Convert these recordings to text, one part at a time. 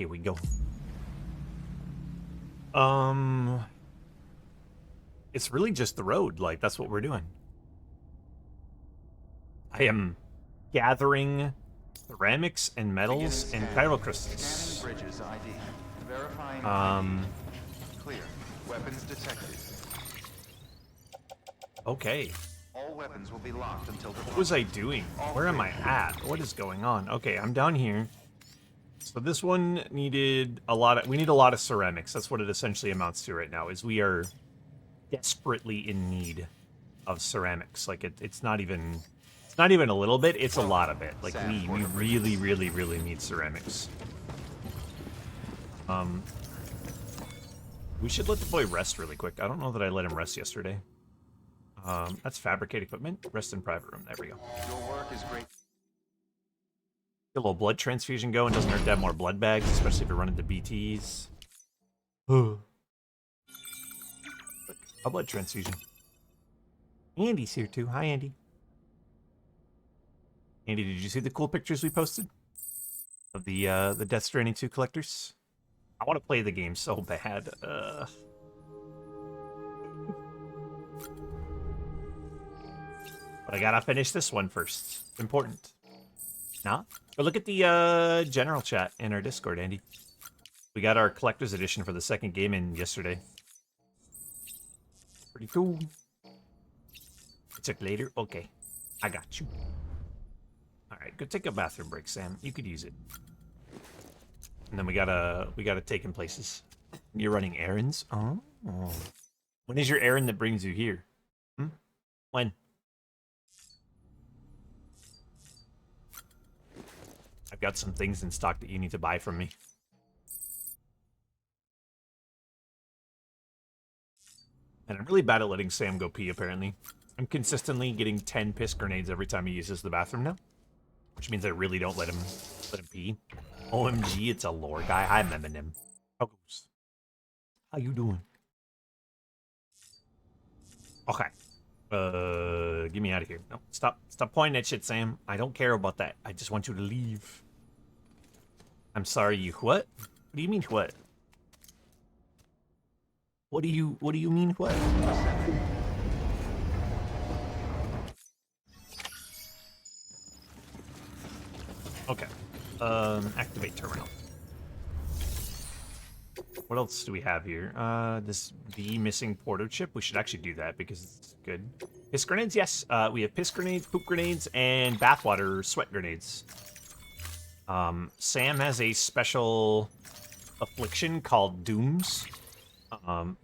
Here we go. It's really just the road. Like, that's what we're doing. I am gathering ceramics and metals and pyrocrystals. Clear. Weapons detected. Okay. All weapons will be locked until the... What was I doing? Where am I at? What is going on? Okay, I'm down here. So this one needed a lot of... We need a lot of ceramics. That's what it essentially amounts to right now, is we are desperately in need of ceramics. Like, it's not even... It's not even a little bit, it's a lot of it. Like, we really, really, really need ceramics. We should let the boy rest really quick. I don't know that I let him rest yesterday. That's fabricate equipment. Rest in private room. There we go. Your work is great. Get a little blood transfusion going. Doesn't hurt to have more blood bags, especially if you're running the BTs. A blood transfusion. Andy's here too. Hi, Andy. Andy, did you see the cool pictures we posted of the Death Stranding 2 collectors? I want to play the game so bad. But I gotta finish this one first. It's important. Nah? But look at the general chat in our Discord, Andy. We got our collector's edition for the second game in yesterday. Pretty cool. It's like later? Okay. I got you. Alright, go take a bathroom break, Sam. You could use it. And then we gotta take in places. You're running errands? Oh. When is your errand that brings you here? When? I've got some things in stock that you need to buy from me. And I'm really bad at letting Sam go pee, apparently. I'm consistently getting 10 piss grenades every time he uses the bathroom now. Which means I really don't let him pee. OMG, it's a lore guy. Hi, Eminem. How goes? How you doing? Okay. Get me out of here. No, stop pointing at shit, Sam. I don't care about that. I just want you to leave. I'm sorry, you what? What do you mean what? What do you mean what? Okay. Activate terminal. What else do we have here? This the missing porto chip. We should actually do that because it's good. Piss grenades, yes. We have piss grenades, poop grenades, and bathwater sweat grenades. Sam has a special affliction called Dooms,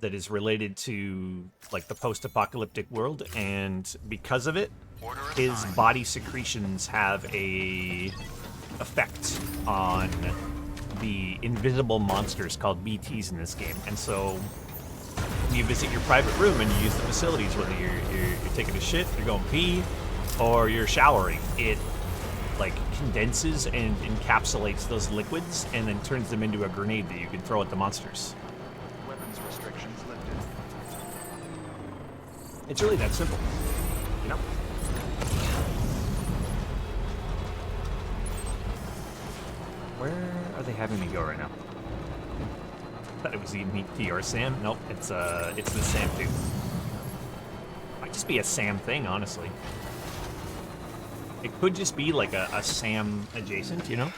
that is related to like the post-apocalyptic world, and because of it, his body secretions have a effect on the invisible monsters called BTs in this game. And so when you visit your private room and you use the facilities, whether you're taking a shit, you're going pee, or you're showering, it like condenses and encapsulates those liquids and then turns them into a grenade that you can throw at the monsters. Weapons restrictions lifted. It's really that simple, you know? Where are they having me go right now? I thought it was the PR Sam. Nope, it's the Sam too. Might just be a Sam thing, honestly. It could just be like a Sam adjacent, you know?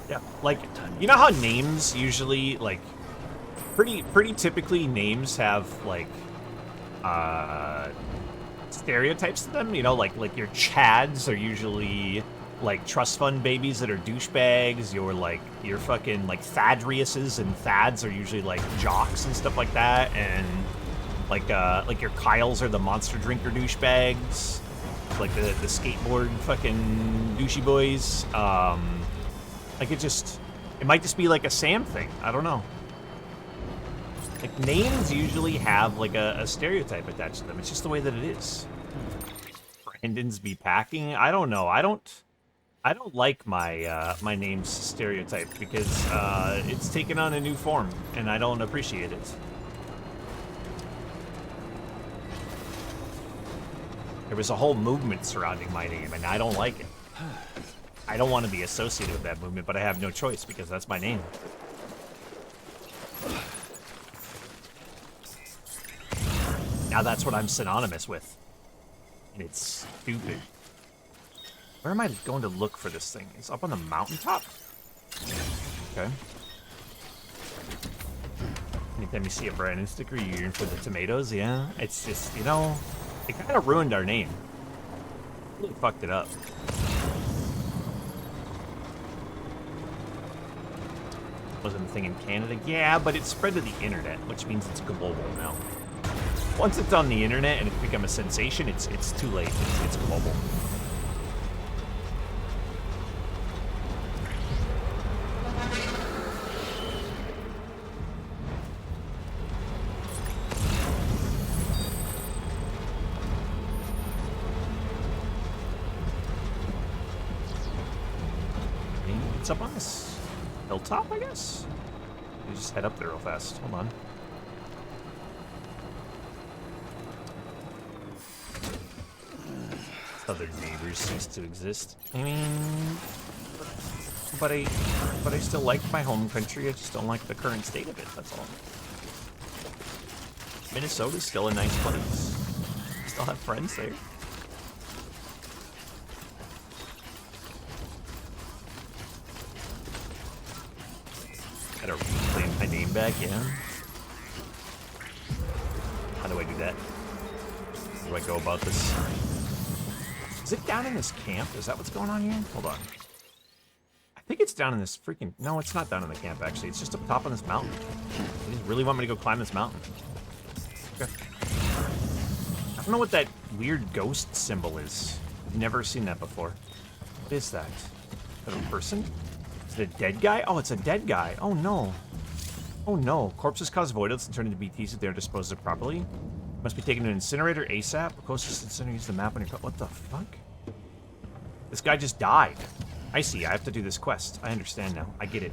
Yeah, like, you know how names usually, like, pretty typically names have, like, stereotypes to them, you know? Like your Chads are usually like trust fund babies that are douchebags. Your fucking like Thadriuses and Thads are usually like jocks and stuff like that, and like your Kyles are the monster drinker douchebags, like the skateboard fucking douchey boys. Like it might just be like a Sam thing. I don't know. Like names usually have like a stereotype attached to them. It's just the way that it is. Brandon's be packing. I don't know. I don't like my my name's stereotype because it's taken on a new form, and I don't appreciate it. There was a whole movement surrounding my name, and I don't like it. I don't want to be associated with that movement, but I have no choice because that's my name. Now that's what I'm synonymous with. And it's stupid. Where am I going to look for this thing? It's up on the mountaintop? Okay. Anytime you see a Brandon sticker, you're in for the tomatoes, yeah? It's just, you know, it kind of ruined our name. Really fucked it up. Wasn't a thing in Canada? Yeah, but it spread to the internet, which means it's global now. Once it's on the internet and it's become a sensation, it's too late. It's global. It's up on this hilltop, I guess? You just head up there real fast. Hold on. Other neighbors cease to exist. I mean, but I still like my home country. I just don't like the current state of it. That's all. Minnesota's still a nice place. I still have friends there. Gotta reclaim my name back, yeah. How do I do that? How do I go about this? Is it down in this camp? Is that what's going on here? Hold on. I think it's down in this freaking... No, it's not down in the camp, actually. It's just up top on this mountain. You just really want me to go climb this mountain? Okay. I don't know what that weird ghost symbol is. I've never seen that before. What is that? Is that a person? Is it a dead guy? Oh, it's a dead guy. Oh, no. Oh, no. Corpses cause voidouts and turn into BTs if they are disposed of properly. Must be taken to an incinerator ASAP. Closest incinerator, use the map on your... What the fuck? This guy just died. I see. I have to do this quest. I understand now. I get it.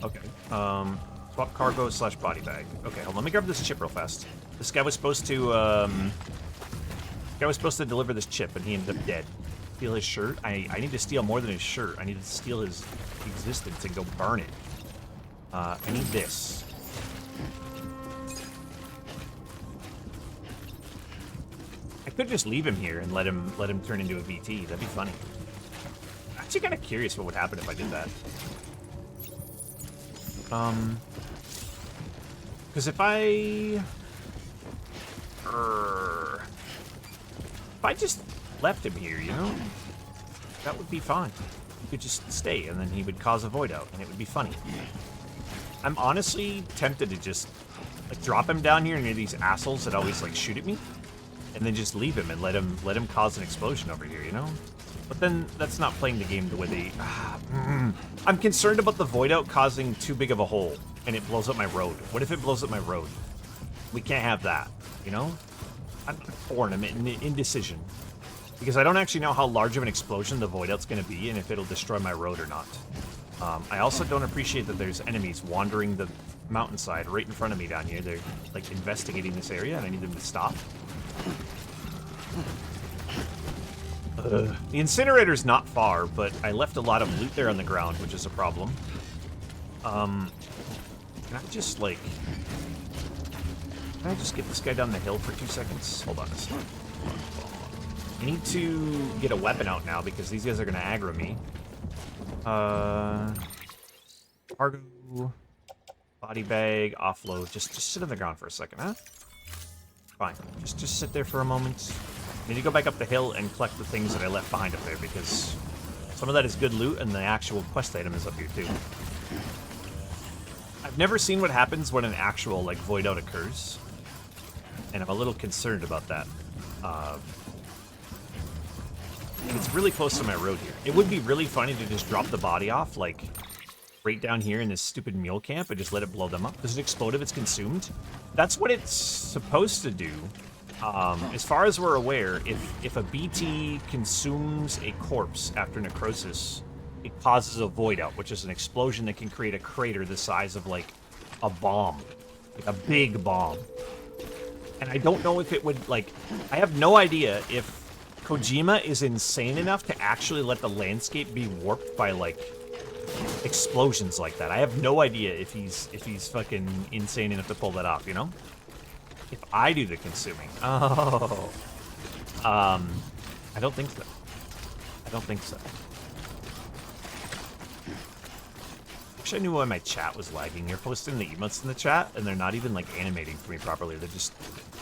Okay. Swap cargo / body bag. Okay, hold on. Let me grab this chip real fast. This guy was supposed to, deliver this chip, and he ended up dead. Steal his shirt? I need to steal more than his shirt. I need to steal his existence and go burn it. I need this. I could just leave him here and let him turn into a VT. That'd be funny. I'm actually kind of curious what would happen if I did that. Because if I just left him here, you know, that would be fine. He could just stay, and then he would cause a void out, and it would be funny. I'm honestly tempted to just like drop him down here near these assholes that always like shoot at me. And then just leave him and let him cause an explosion over here, you know? But then that's not playing the game the way they... I'm concerned about the void out causing too big of a hole and it blows up my road. What if it blows up my road? We can't have that, you know? I'm torn. I'm in indecision. Because I don't actually know how large of an explosion the void out's going to be and if it'll destroy my road or not. I also don't appreciate that there's enemies wandering the mountainside right in front of me down here. They're like investigating this area and I need them to stop. The incinerator's not far, but I left a lot of loot there on the ground, which is a problem. Can I just, like... Can I just get this guy down the hill for 2 seconds? Hold on a second. I need to get a weapon out now, because these guys are going to aggro me. Cargo... Body bag, offload. Just sit on the ground for a second, huh? Fine. Just sit there for a moment. I need to go back up the hill and collect the things that I left behind up there, because some of that is good loot, and the actual quest item is up here, too. I've never seen what happens when an actual, like, void out occurs, and I'm a little concerned about that. And it's really close to my road here. It would be really funny to just drop the body off, like, right down here in this stupid mule camp and just let it blow them up. Does it explode if it's consumed? That's what it's supposed to do. As far as we're aware, if a BT consumes a corpse after necrosis, it causes a void out, which is an explosion that can create a crater the size of, like, a bomb. Like a big bomb. And I don't know if it would, like... I have no idea if Kojima is insane enough to actually let the landscape be warped by, like, explosions like that. I have no idea if he's fucking insane enough to pull that off, you know? If I do the consuming. Oh. I don't think so. I don't think so. Wish I knew why my chat was lagging. You're posting the emotes in the chat, and they're not even, like, animating for me properly. They're just,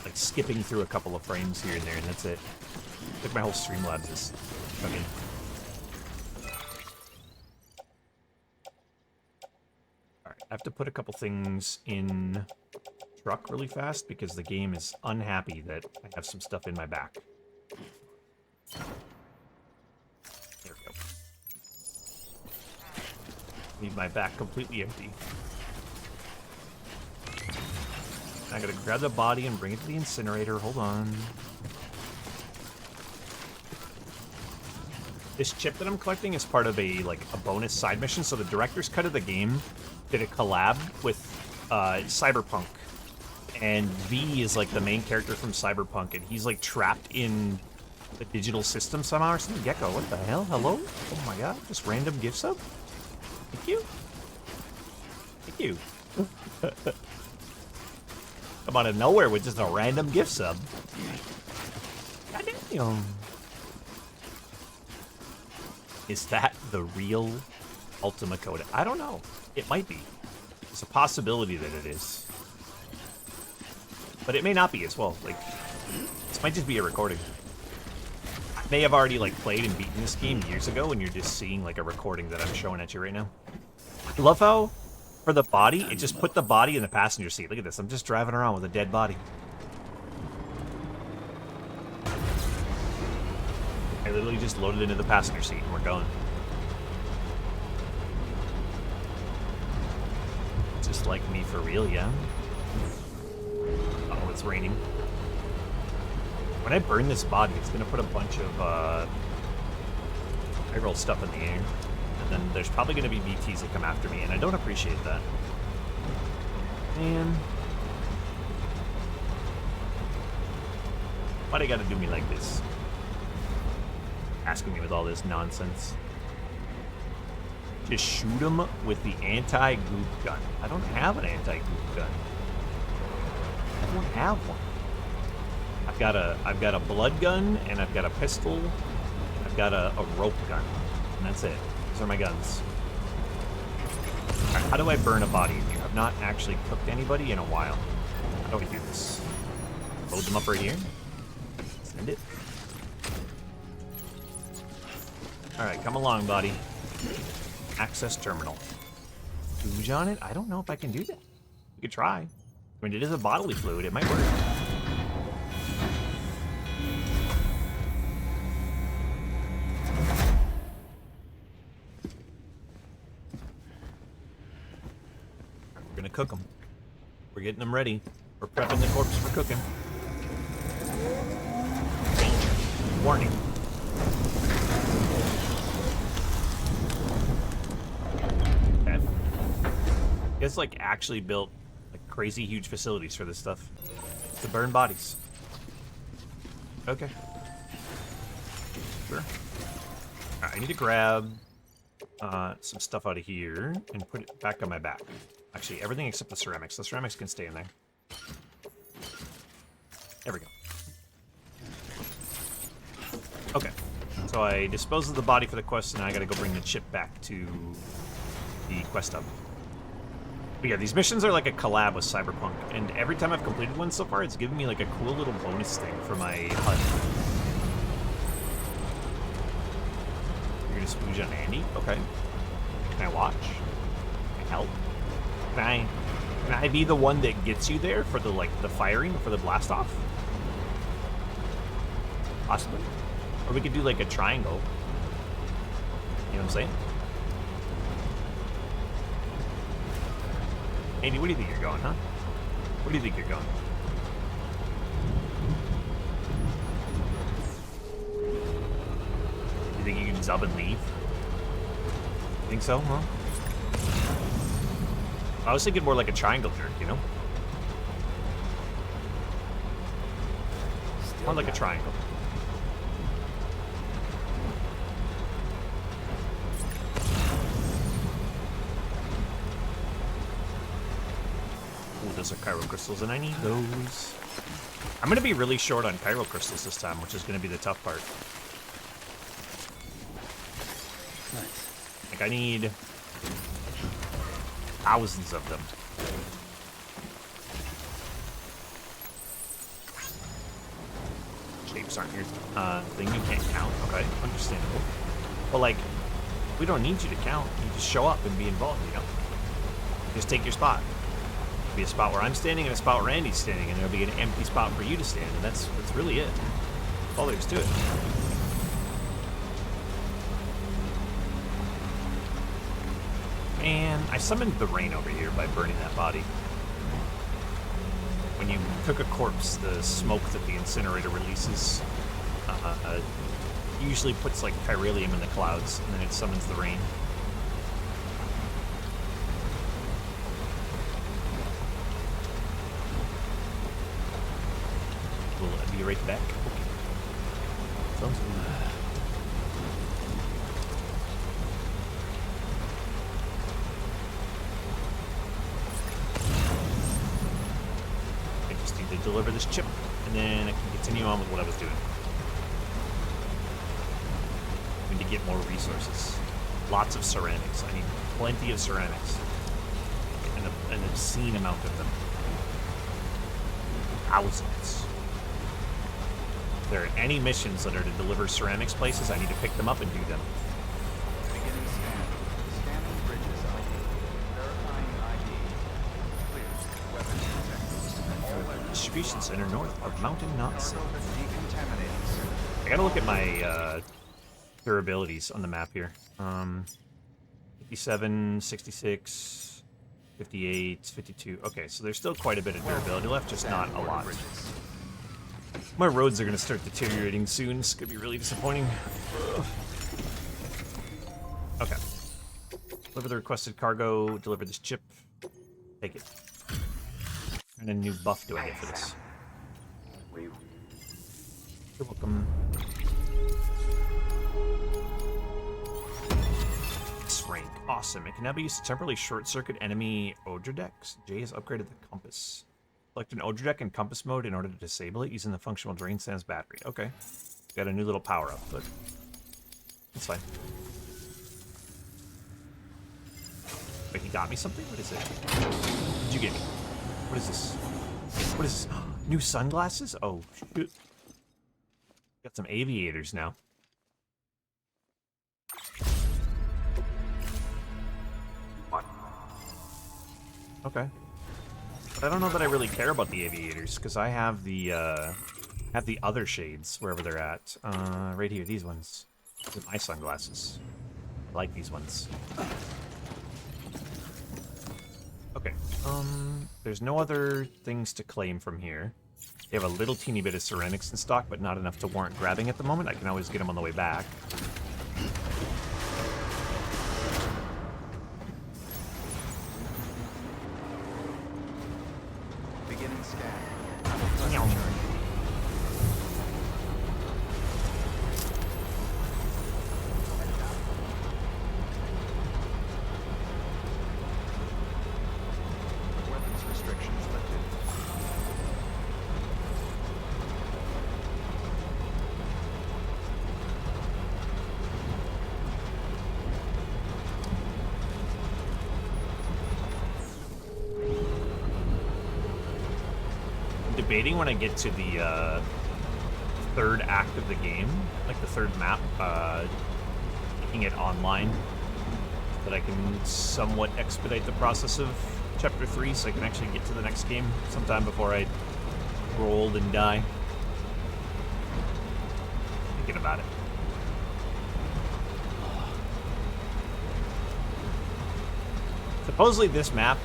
like, skipping through a couple of frames here and there, and that's it. Like, my whole Streamlabs is fucking... Alright, I have to put a couple things in truck really fast, because the game is unhappy that I have some stuff in my back. There we go. Leave my back completely empty. I gotta grab the body and bring it to the incinerator. Hold on. This chip that I'm collecting is part of a bonus side mission. So the director's cut of the game did a collab with Cyberpunk, and V is like the main character from Cyberpunk, and he's like trapped in the digital system somehow or something. Gecko, what the hell? Hello? Oh my god! Just random gift sub. Thank you. Thank you. Come out of nowhere with just a random gift sub. God damn. Is that the real Ultima Code? I don't know. It might be. There's a possibility that it is. But it may not be as well. Like, this might just be a recording. I may have already, like, played and beaten this game years ago, and you're just seeing, like, a recording that I'm showing at you right now. I love how, for the body, it just put the body in the passenger seat. Look at this. I'm just driving around with a dead body. I literally just loaded into the passenger seat, and we're going. Just like me for real, yeah? Oh, it's raining. When I burn this body, it's gonna put a bunch of, viral stuff in the air. And then there's probably gonna be BTs that come after me, and I don't appreciate that. Man. Why'd I gotta do me like this? Asking me with all this nonsense. Just shoot him with the anti-goop gun. I don't have an anti-goop gun. I don't have one. I've got a blood gun, and I've got a pistol, and I've got a rope gun. And that's it. Those are my guns. Alright, how do I burn a body in here? I've not actually cooked anybody in a while. How do I do this? Load them up right here. Send it. Alright, come along, buddy. Access terminal. Fooge on it? I don't know if I can do that. We could try. I mean, it is a bodily fluid. It might work. We're gonna cook them. We're getting them ready. We're prepping the corpse for cooking. Danger. Warning. You guys, like, actually built, like, crazy huge facilities for this stuff. To burn bodies. Okay. Sure. Alright, I need to grab some stuff out of here and put it back on my back. Actually, everything except the ceramics. The ceramics can stay in there. There we go. Okay. So I dispose of the body for the quest, and now I gotta go bring the chip back to the quest hub. But yeah, these missions are like a collab with Cyberpunk, and every time I've completed one so far, it's given me like a cool little bonus thing for my HUD. You're gonna spooge on Andy? Okay. Can I watch? Can I help? Can I be the one that gets you there for the, like, the firing, for the blast off? Possibly. Or we could do like a triangle. You know what I'm saying? Andy, where do you think you're going, huh? Where do you think you're going? You think you can zub and leave? Think so, huh? I was thinking more like a triangle jerk, you know? More like a triangle. Ooh, those are chiral crystals, and I need those. I'm gonna be really short on chiral crystals this time, which is gonna be the tough part. Nice. Like, I need thousands of them. Shapes aren't your thing you can't count. Okay, understandable. But, like, we don't need you to count. You just show up and be involved, you know? Just take your spot. There'll be a spot where I'm standing and a spot where Andy's standing, and there'll be an empty spot for you to stand, and that's really it. That's all there is to it. Man, I summoned the rain over here by burning that body. When you cook a corpse, the smoke that the incinerator releases usually puts like chiralium in the clouds, and then it summons the rain. Will be right back. Okay. Sounds good. To deliver this chip, and then I can continue on with what I was doing. I need to get more resources. Lots of ceramics. I need plenty of ceramics. And an obscene amount of them. Thousands. If there are any missions that are to deliver ceramics places, I need to pick them up and do them. Beginning scan. Scanning bridges ID. Verifying ID. Clear. Weapons detected. All weapons Distribution center north of Mountain Knot cargo City. that's decontaminated, sir. I gotta look at my durabilities on the map here. 57, 66, 58, 52. Okay, so there's still quite a bit of durability left, just not a lot. My roads are gonna start deteriorating soon. It's gonna be really disappointing. Ugh. Okay. Deliver the requested cargo, deliver this chip. Take it. And a new buff do I get for this? You're welcome. Rank. Awesome. It can now be used to temporarily short-circuit enemy Odradeks. Jay has upgraded the compass. Select an Odradek in compass mode in order to disable it using the functional drain sans battery. Okay. Got a new little power-up, but it's fine. Wait, he got me something? What is it? What did you get me? What is this? What is this? New sunglasses? Oh, shoot. Got some aviators now. Okay. But I don't know that I really care about the aviators, because I have the other shades, wherever they're at. Right here, these ones. These are my sunglasses. I like these ones. Okay. There's no other things to claim from here. They have a little teeny bit of ceramics in stock, but not enough to warrant grabbing at the moment. I can always get them on the way back. Beginning scan. Weapons restrictions lifted. Debating when I get to the third act of the game, like the third map, making it online, that I can somewhat expedite the process of Chapter 3, so I can actually get to the next game sometime before I grow old and die. Thinking about it. Supposedly this map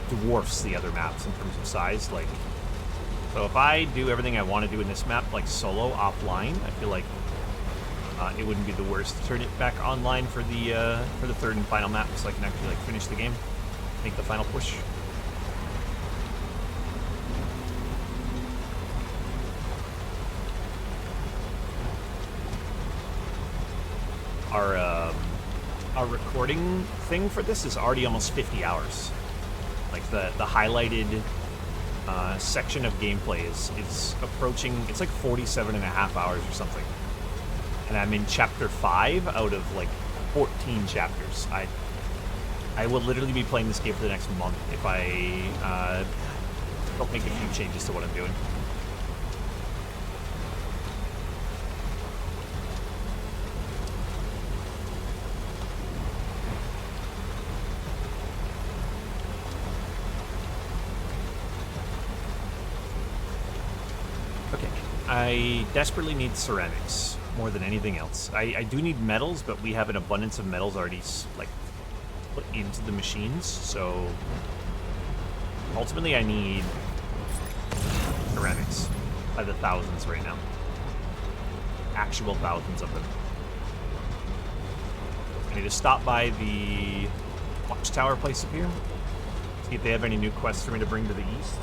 dwarfs the other maps in terms of size. Like, so if I do everything I want to do in this map, like solo, offline, I feel like it wouldn't be the worst to turn it back online for the third and final map, so I can actually like finish the game, make the final push. our recording thing for this is already almost 50 hours. Like the highlighted section of gameplay is approaching, it's like 47 and a half hours or something. And I'm in chapter 5 out of like 14 chapters. I will literally be playing this game for the next month if I don't make a few changes to what I'm doing. Okay, I desperately need ceramics more than anything else. I do need metals, but we have an abundance of metals already like put into the machines, so ultimately I need ceramics by the thousands right now. Actual thousands of them. I need to stop by the watchtower place up here, see if they have any new quests for me to bring to the east.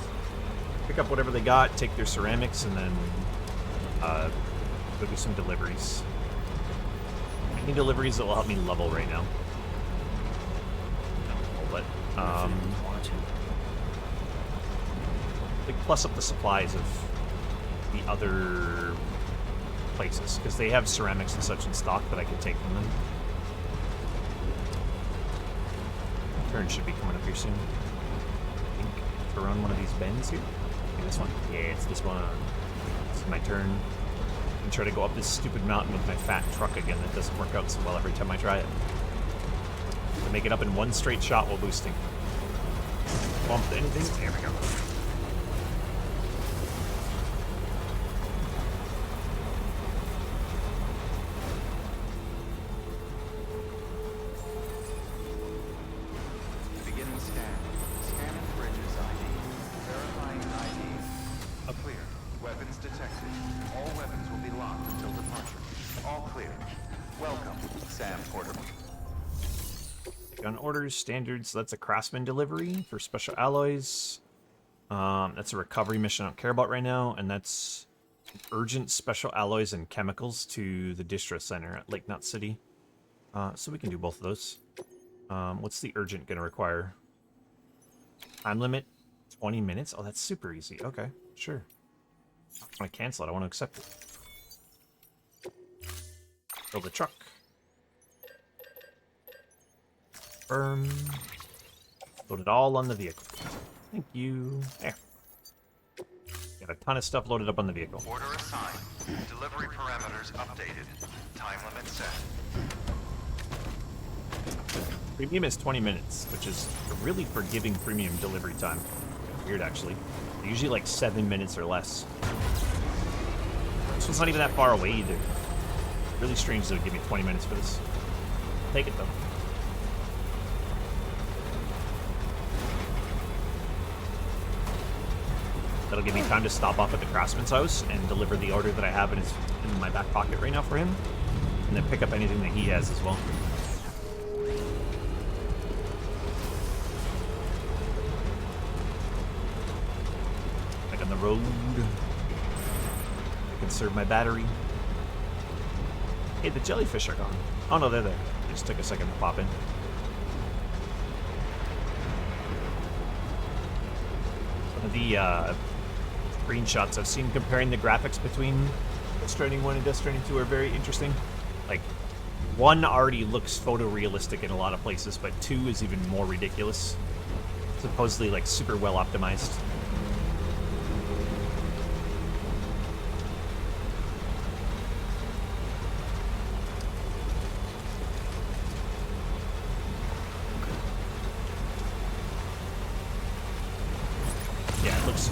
Pick up whatever they got, take their ceramics, and then go do some deliveries. Any deliveries that will help me level right now. But like plus up the supplies of the other places, because they have ceramics and such in stock that I can take from them. Turn should be coming up here soon. I think to run one of these bends here. Okay, this one. Yeah, it's this one. This is my turn. And try to go up this stupid mountain with my fat truck again that doesn't work out so well every time I try it. To make it up in one straight shot while boosting. Bump anything. There we go. Beginning scan. Scanning bridges ID. Verifying ID. Clear. Weapons detected. All weapons will be locked until departure. All clear. Welcome, Sam Porter. Gun orders, standards. That's a craftsman delivery for special alloys. That's a recovery mission I don't care about right now, and that's urgent special alloys and chemicals to the distro center at Lake Knot City. So we can do both of those. What's the urgent gonna require? Time limit 20 minutes. Oh, that's super easy. Okay, sure. I want to cancel it. I want to accept it. Build a truck. Confirm. Load it all on the vehicle. Thank you. There. Got a ton of stuff loaded up on the vehicle. Order assigned. Delivery parameters updated. Time limit set. Premium is 20 minutes, which is a really forgiving premium delivery time. Weird, actually. They're usually like 7 minutes or less. This one's not even that far away either. Really strange they would give me 20 minutes for this. Take it, though. That'll give me time to stop off at the craftsman's house and deliver the order that I have in my back pocket right now for him. And then pick up anything that he has as well. Back on the road. I conserve my battery. Hey, the jellyfish are gone. Oh no, they're there. It just took a second to pop in. Some of the screenshots I've seen comparing the graphics between Death Stranding 1 and Death Stranding 2 are very interesting. Like, 1 already looks photorealistic in a lot of places, but 2 is even more ridiculous. Supposedly, like, super well optimized.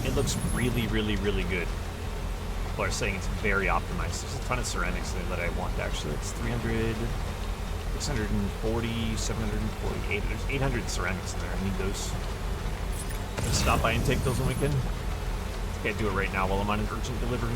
It looks really, really, really good. People are saying it's very optimized. There's a ton of ceramics there that I want, actually. It's 300, 640, 748. There's 800 ceramics in there. I need those. Let's stop by and take those when we can. Can't do it right now while I'm on an urgent delivery.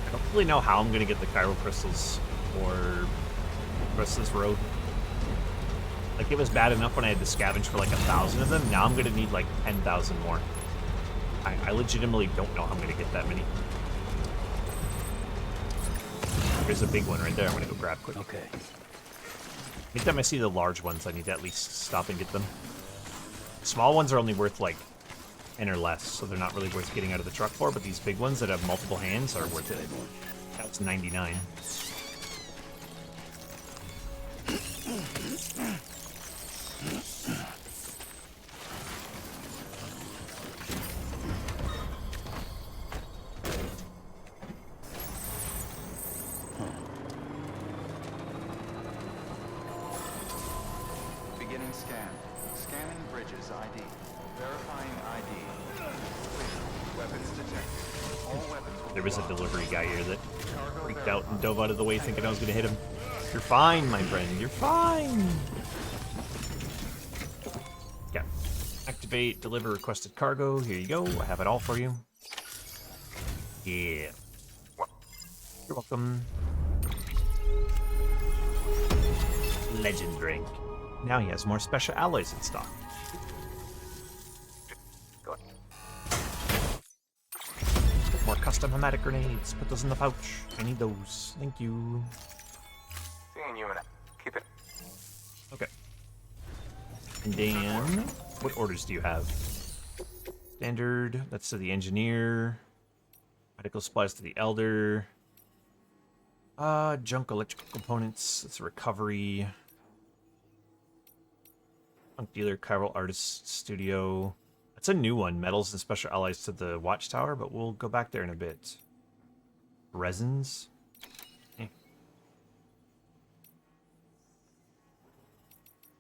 I don't really know how I'm going to get the Chiral crystals for the rest of this road. Like, it was bad enough when I had to scavenge for like 1,000 of them. Now I'm gonna need like 10,000 more. I legitimately don't know how I'm gonna get that many. There's a big one right there. I'm gonna go grab quick. Okay. Anytime I see the large ones, I need to at least stop and get them. Small ones are only worth like 10 or less, so they're not really worth getting out of the truck for, but these big ones that have multiple hands are worth it. That's 99. Beginning scan. Scanning bridges ID. Verifying ID. Clear. Weapons detected. All weapons will There be was a locked. delivery guy here that Cargo freaked out and verified. dove out of the way thinking I was going to hit him. You're fine, my friend. You're fine. Yeah. Activate, deliver requested cargo. Here you go. I have it all for you. Yeah. You're welcome. Legend drink. Now he has more special alloys in stock. Go on. More custom hematic grenades. Put those in the pouch. I need those. Thank you. Seeing you in it. Keep it. Okay. And then, what orders do you have? Standard. That's to the engineer. Medical supplies to the elder. Junk electrical components. That's recovery. Junk dealer, chiral artist studio. That's a new one. Metals and special alloys to the watchtower, but we'll go back there in a bit. Resins. Eh.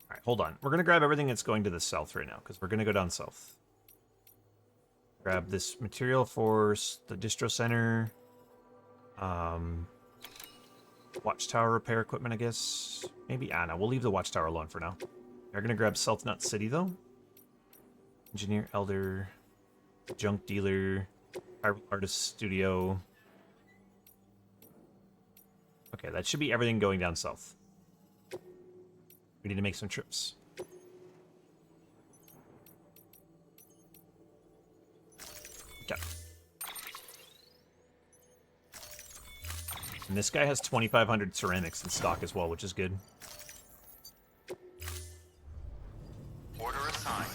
Alright, hold on. We're gonna grab everything that's going to the south right now, because we're gonna go down south. Grab this material for the distro center. Watchtower repair equipment, I guess. Maybe, no, we'll leave the watchtower alone for now. We're gonna grab South Nut City, though. Engineer, elder, junk dealer, artist studio. Okay, that should be everything going down south. We need to make some trips. Okay. And this guy has 2,500 ceramics in stock as well, which is good. Order assigned.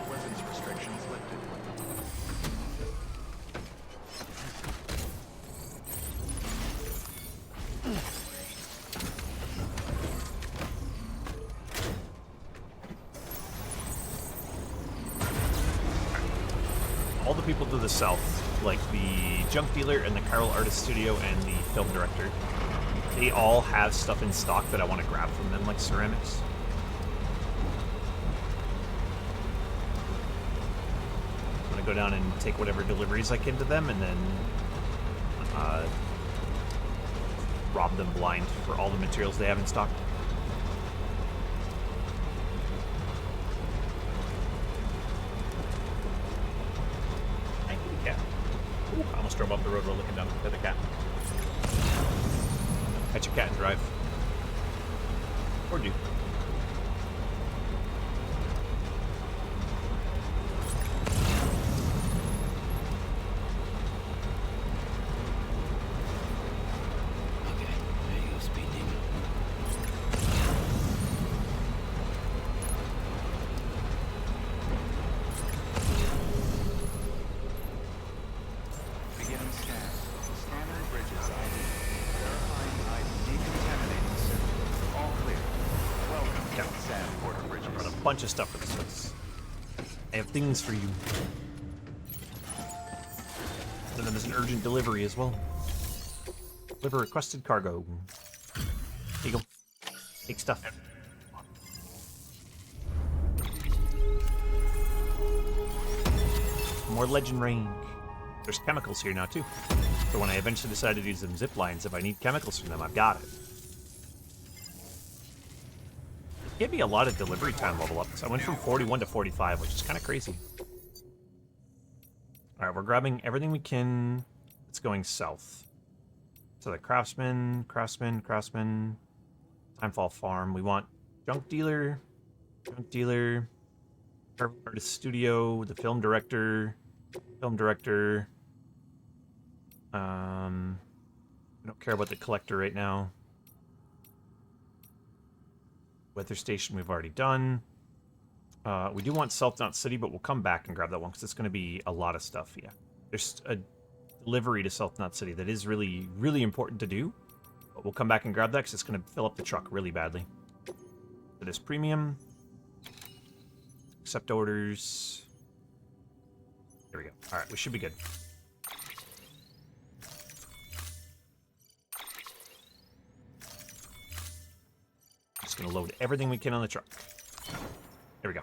Weapons restrictions lifted. All the people to the south, like the junk dealer and the chiral artist studio and the film director, they all have stuff in stock that I want to grab from them, like ceramics. I'm gonna go down and take whatever deliveries I can to them, and then rob them blind for all the materials they have in stock. Cat. Ooh, I almost drove off the road while looking down at the cat. Catch a cat and drive. Or do. Okay, there you go, speed demon. Beginning scan. Scanner bridges ID. Verifying ID. Decontaminating system. All clear. Welcome Yeah. to Sand Border Bridges. I brought a bunch of stuff for this place. I have things for you. One of them is an urgent delivery as well. Deliver requested cargo. Here you go. Take stuff. More legend range. There's chemicals here now too. So when I eventually decide to do some zip lines, if I need chemicals from them, I've got it. Gave me a lot of delivery time level ups. I went from 41 to 45, which is kind of crazy. Alright, we're grabbing everything we can. It's going south. So the craftsman, Timefall Farm. We want junk dealer, artist studio, the film director. I don't care about the collector right now. Weather station we've already done. We do want South Knot City, but we'll come back and grab that one because it's going to be a lot of stuff. Yeah, there's a delivery to South Knot City that is really, really important to do. But we'll come back and grab that because it's going to fill up the truck really badly. So this premium. Accept orders. There we go. All right, we should be good. Just going to load everything we can on the truck. There we go.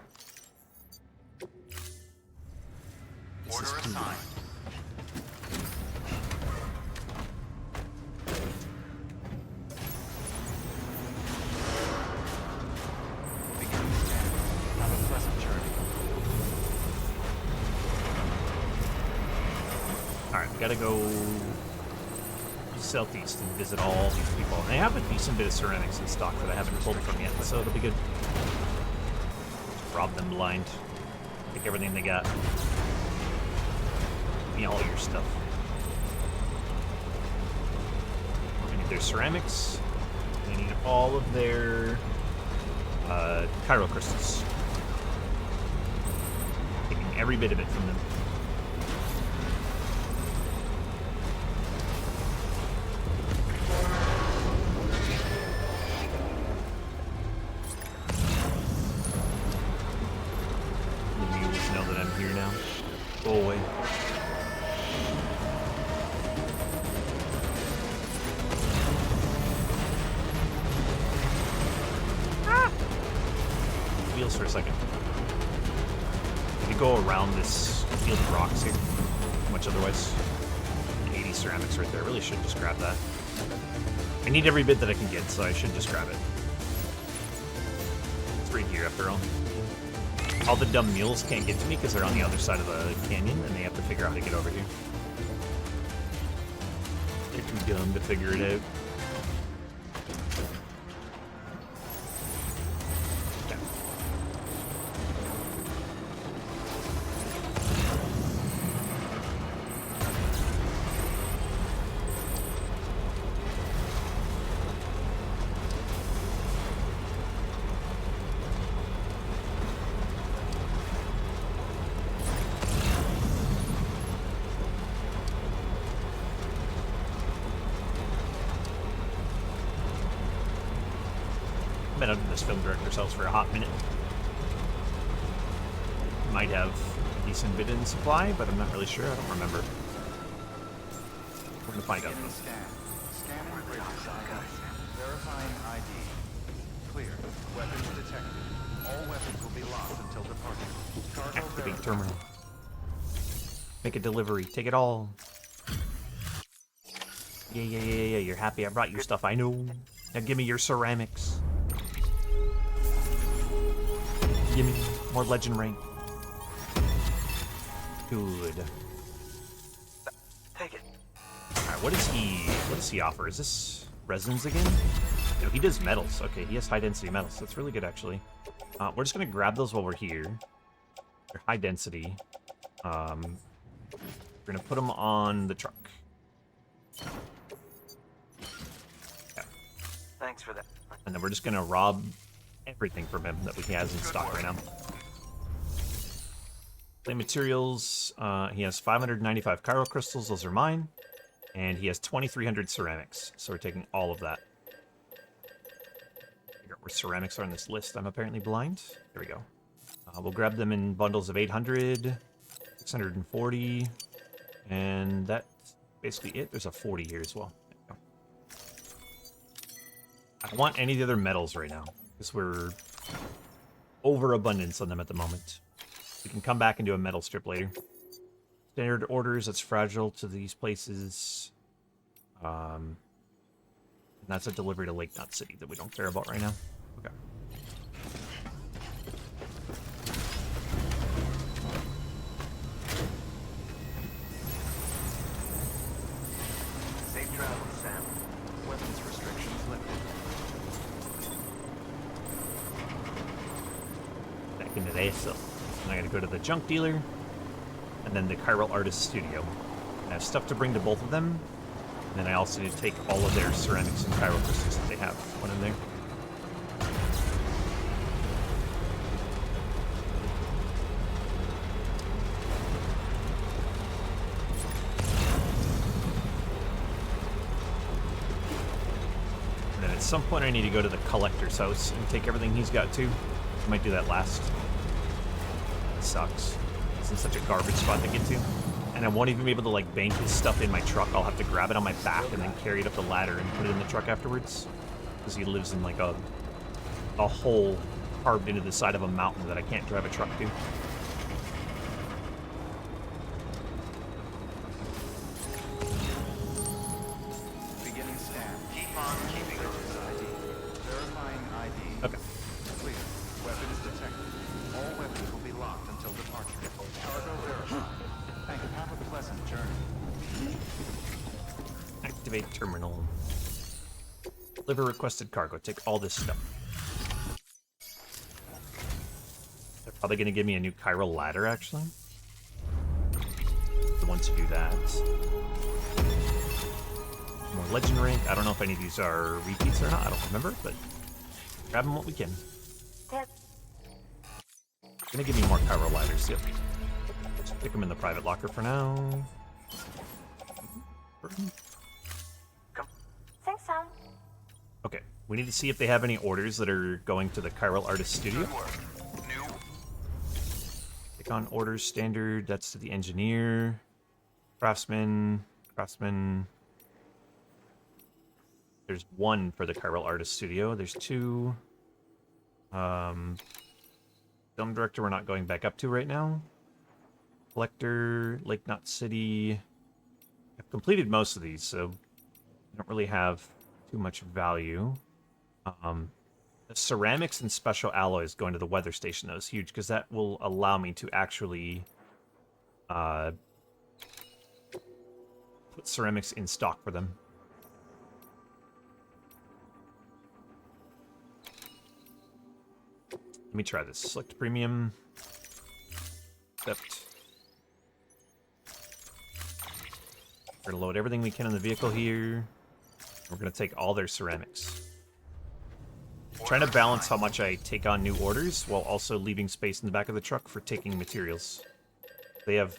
Order assigned. Beginning scan. Have a pleasant journey. Alright, we gotta go southeast and visit all these people. And they have a decent bit of ceramics in stock that I haven't pulled from yet, so it'll be good. Rob them blind. Take everything they got. Give me all your stuff. I need their ceramics. I need all of their chiral crystals. Taking every bit of it from them. Go away. Ah! Wheels for a second. We could go around this field of rocks here. Much otherwise. 80 ceramics right there. I really should just grab that. I need every bit that I can get, so I should just grab it. It's right here after all. All the dumb mules can't get to me because they're on the other side of the canyon and they have to figure out how to get over here. They're too dumb to figure it out. Been under this film director's house for a hot minute. Might have a decent bit in supply, but I'm not really sure. I don't remember. We're gonna find out. Beginning scan. Scanning bridges ID. Verifying ID. Clear. Weapons detected. All weapons will be locked until departure. Cargo Activate verified. terminal. Make a delivery. Take it all. Yeah. You're happy I brought you stuff. I know. Now give me your ceramics. Give me more legend rank. Good. Take it. Alright, what does he offer? Is this resins again? No, he does metals. Okay, he has high density metals. That's really good actually. We're just gonna grab those while we're here. They're high density. We're gonna put them on the truck. Yeah. Thanks for that. And then we're just gonna rob everything from him that he has in stock right now. Play materials. He has 595 chiral crystals. Those are mine. And he has 2,300 ceramics. So we're taking all of that. Figure out where ceramics are on this list. I'm apparently blind. Here we go. We'll grab them in bundles of 800, 640, and that's basically it. There's a 40 here as well. There we go. I don't want any of the other metals right now, because we're overabundance on them at the moment. We can come back and do a metal strip later. Standard orders, that's fragile to these places. And that's a delivery to Lake Knot City that we don't care about right now. Okay. Eso. And I gotta go to the junk dealer, and then the Chiral Artist Studio. I have stuff to bring to both of them, and then I also need to take all of their ceramics and chiral crystals that they have. One in there. And then at some point I need to go to the collector's house and take everything he's got too. I might do that last. It sucks. It's in such a garbage spot to get to. And I won't even be able to, like, bank his stuff in my truck. I'll have to grab it on my back and then carry it up the ladder and put it in the truck afterwards. Because he lives in, like, a hole carved into the side of a mountain that I can't drive a truck to. Beginning scan. Keep on keeping Bridges ID. Verifying ID. Okay. Clear. Weapons detected. All weapons will be locked until departure. Cargo verified. And have a pleasant journey. Activate terminal. Deliver requested cargo. Take all this stuff. They're probably going to give me a new chiral ladder, actually. The ones who do that. More legend rank. I don't know if any of these are repeats or not. I don't remember, but grab them what we can. Gonna give me more chiral ladders. Yep. Stick them in the private locker for now. Think so. Okay, we need to see if they have any orders that are going to the Chiral Artist Studio. Click on orders standard. That's to the engineer, craftsman. There's one for the Chiral Artist Studio. There's two. Film director we're not going back up to right now. Collector, Lake Knot City. I've completed most of these, so I don't really have too much value. The ceramics and special alloys going to the weather station, though, is huge, because that will allow me to actually put ceramics in stock for them. Let me try this. Select premium. Accept. We're gonna load everything we can in the vehicle here. We're gonna take all their ceramics. Trying to balance how much I take on new orders while also leaving space in the back of the truck for taking materials. They have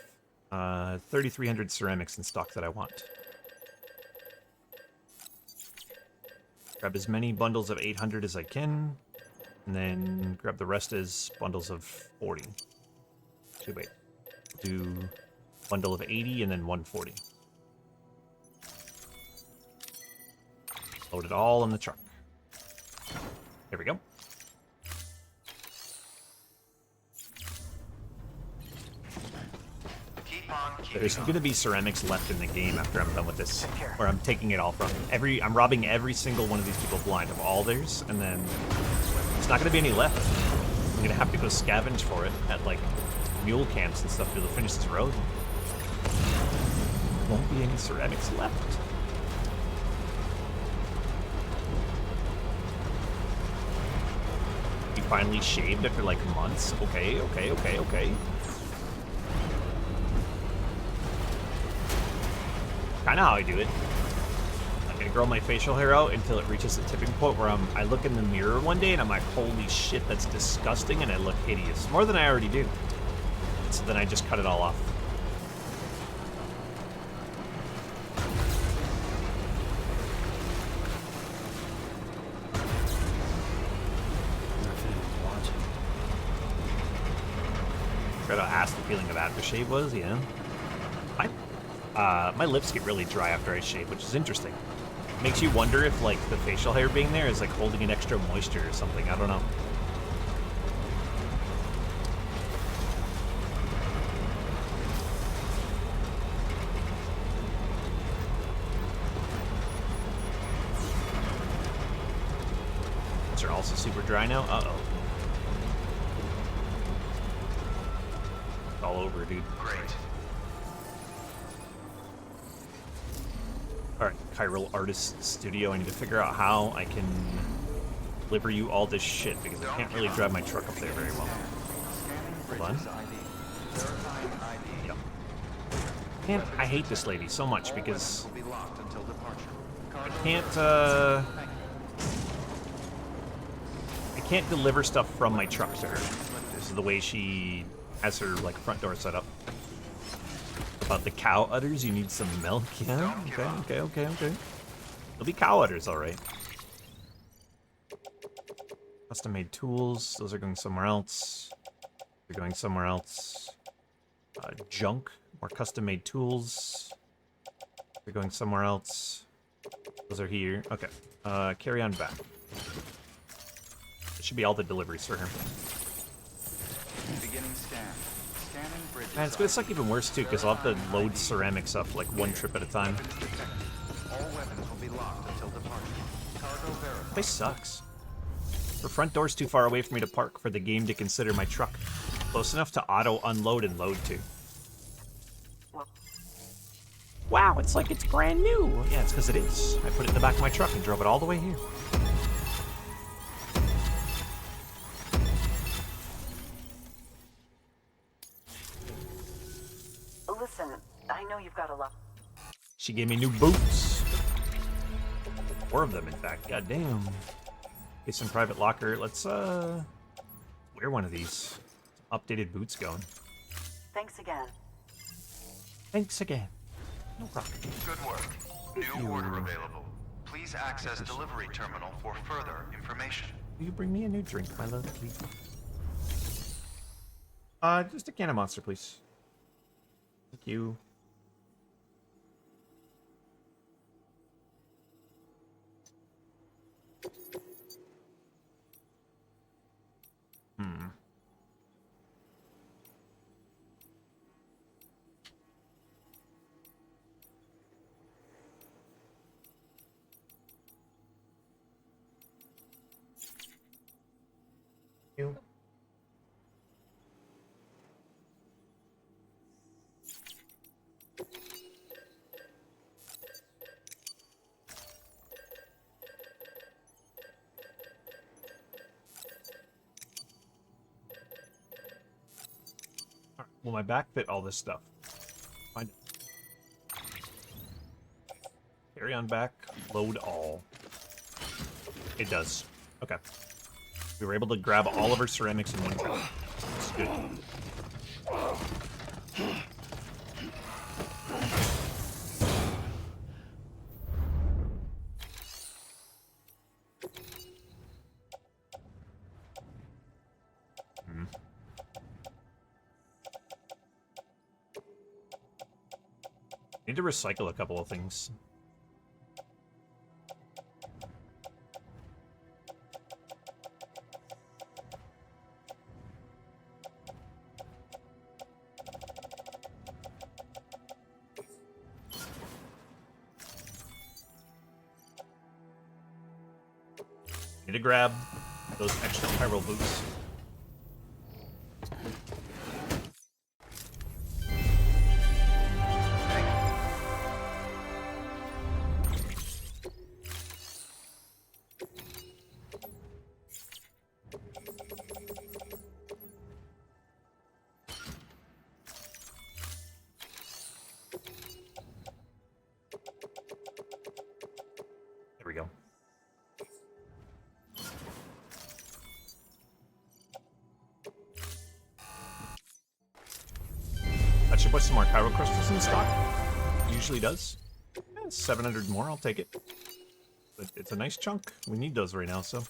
3,300 ceramics in stock that I want. Grab as many bundles of 800 as I can, and then grab the rest as bundles of 40. Okay, wait. Do bundle of 80 and then 140. Load it all in the truck. There we go. There's going to be ceramics left in the game after I'm done with this, where I'm taking it all from. I'm robbing every single one of these people blind of all theirs, and then there's not going to be any left. I'm going to have to go scavenge for it at, like, mule camps and stuff to finish this road. Won't be any ceramics left. You finally shaved after, like, months? Okay. Kinda how I do it. I'm gonna grow my facial hair out until it reaches the tipping point where I look in the mirror one day and I'm like, holy shit, that's disgusting, and I look hideous. More than I already do. So then I just cut it all off. Try to ask the feeling of aftershave was, yeah. My lips get really dry after I shave, which is interesting. Makes you wonder if, like, the facial hair being there is, like, holding in extra moisture or something. I don't know. These are also super dry now. Uh-oh. It's all over, dude. Great. Alright, Chiral Artist Studio. I need to figure out how I can deliver you all this shit, because I can't really drive my truck up there very well. Scan Bridges ID. Verifying ID. Yep. Man, I hate this lady so much because Will be locked until departure. Cargo can't Thank you. I can't deliver stuff from my truck to her. This is the way she has her like front door set up. About the cow udders, you need some milk. Yeah. Okay. There'll be cow udders, all right. Custom made tools. Those are going somewhere else. They're going somewhere else. Junk. More custom made tools. They're going somewhere else. Those are here. Okay. Carry on back. It should be all the deliveries for her. Beginning scan. Scanning bridges. Man, it's gonna suck even worse too, because I'll have to load ceramics up like one trip at a time. Weapons detected. All weapons will be locked until departure. Cargo verified. This sucks. Her front door's too far away for me to park for the game to consider my truck close enough to auto unload and load to. Wow, it's like it's brand new. Yeah, it's because it is. I put it in the back of my truck and drove it all the way here. Listen, I know you've got a lot. She gave me new boots. 4 of them, in fact. God damn. Okay, some private locker. Let's, wear one of these. Updated boots going. Thanks again. Thanks again. No problem. Good work. New order available. Please access delivery terminal for further information. Will you bring me a new drink, my love, please? Just a can of Monster, please. Thank you. You. Alright, will my back fit all this stuff? Find it. Carry on back, load all. It does. Okay. We were able to grab all of our ceramics in one go. That's good. Need to recycle a couple of things. Need to grab those extra pyro boots. There we go. That should put some more pyro crystals in stock. Usually does. 700 more, I'll take it. But it's a nice chunk. We need those right now, so.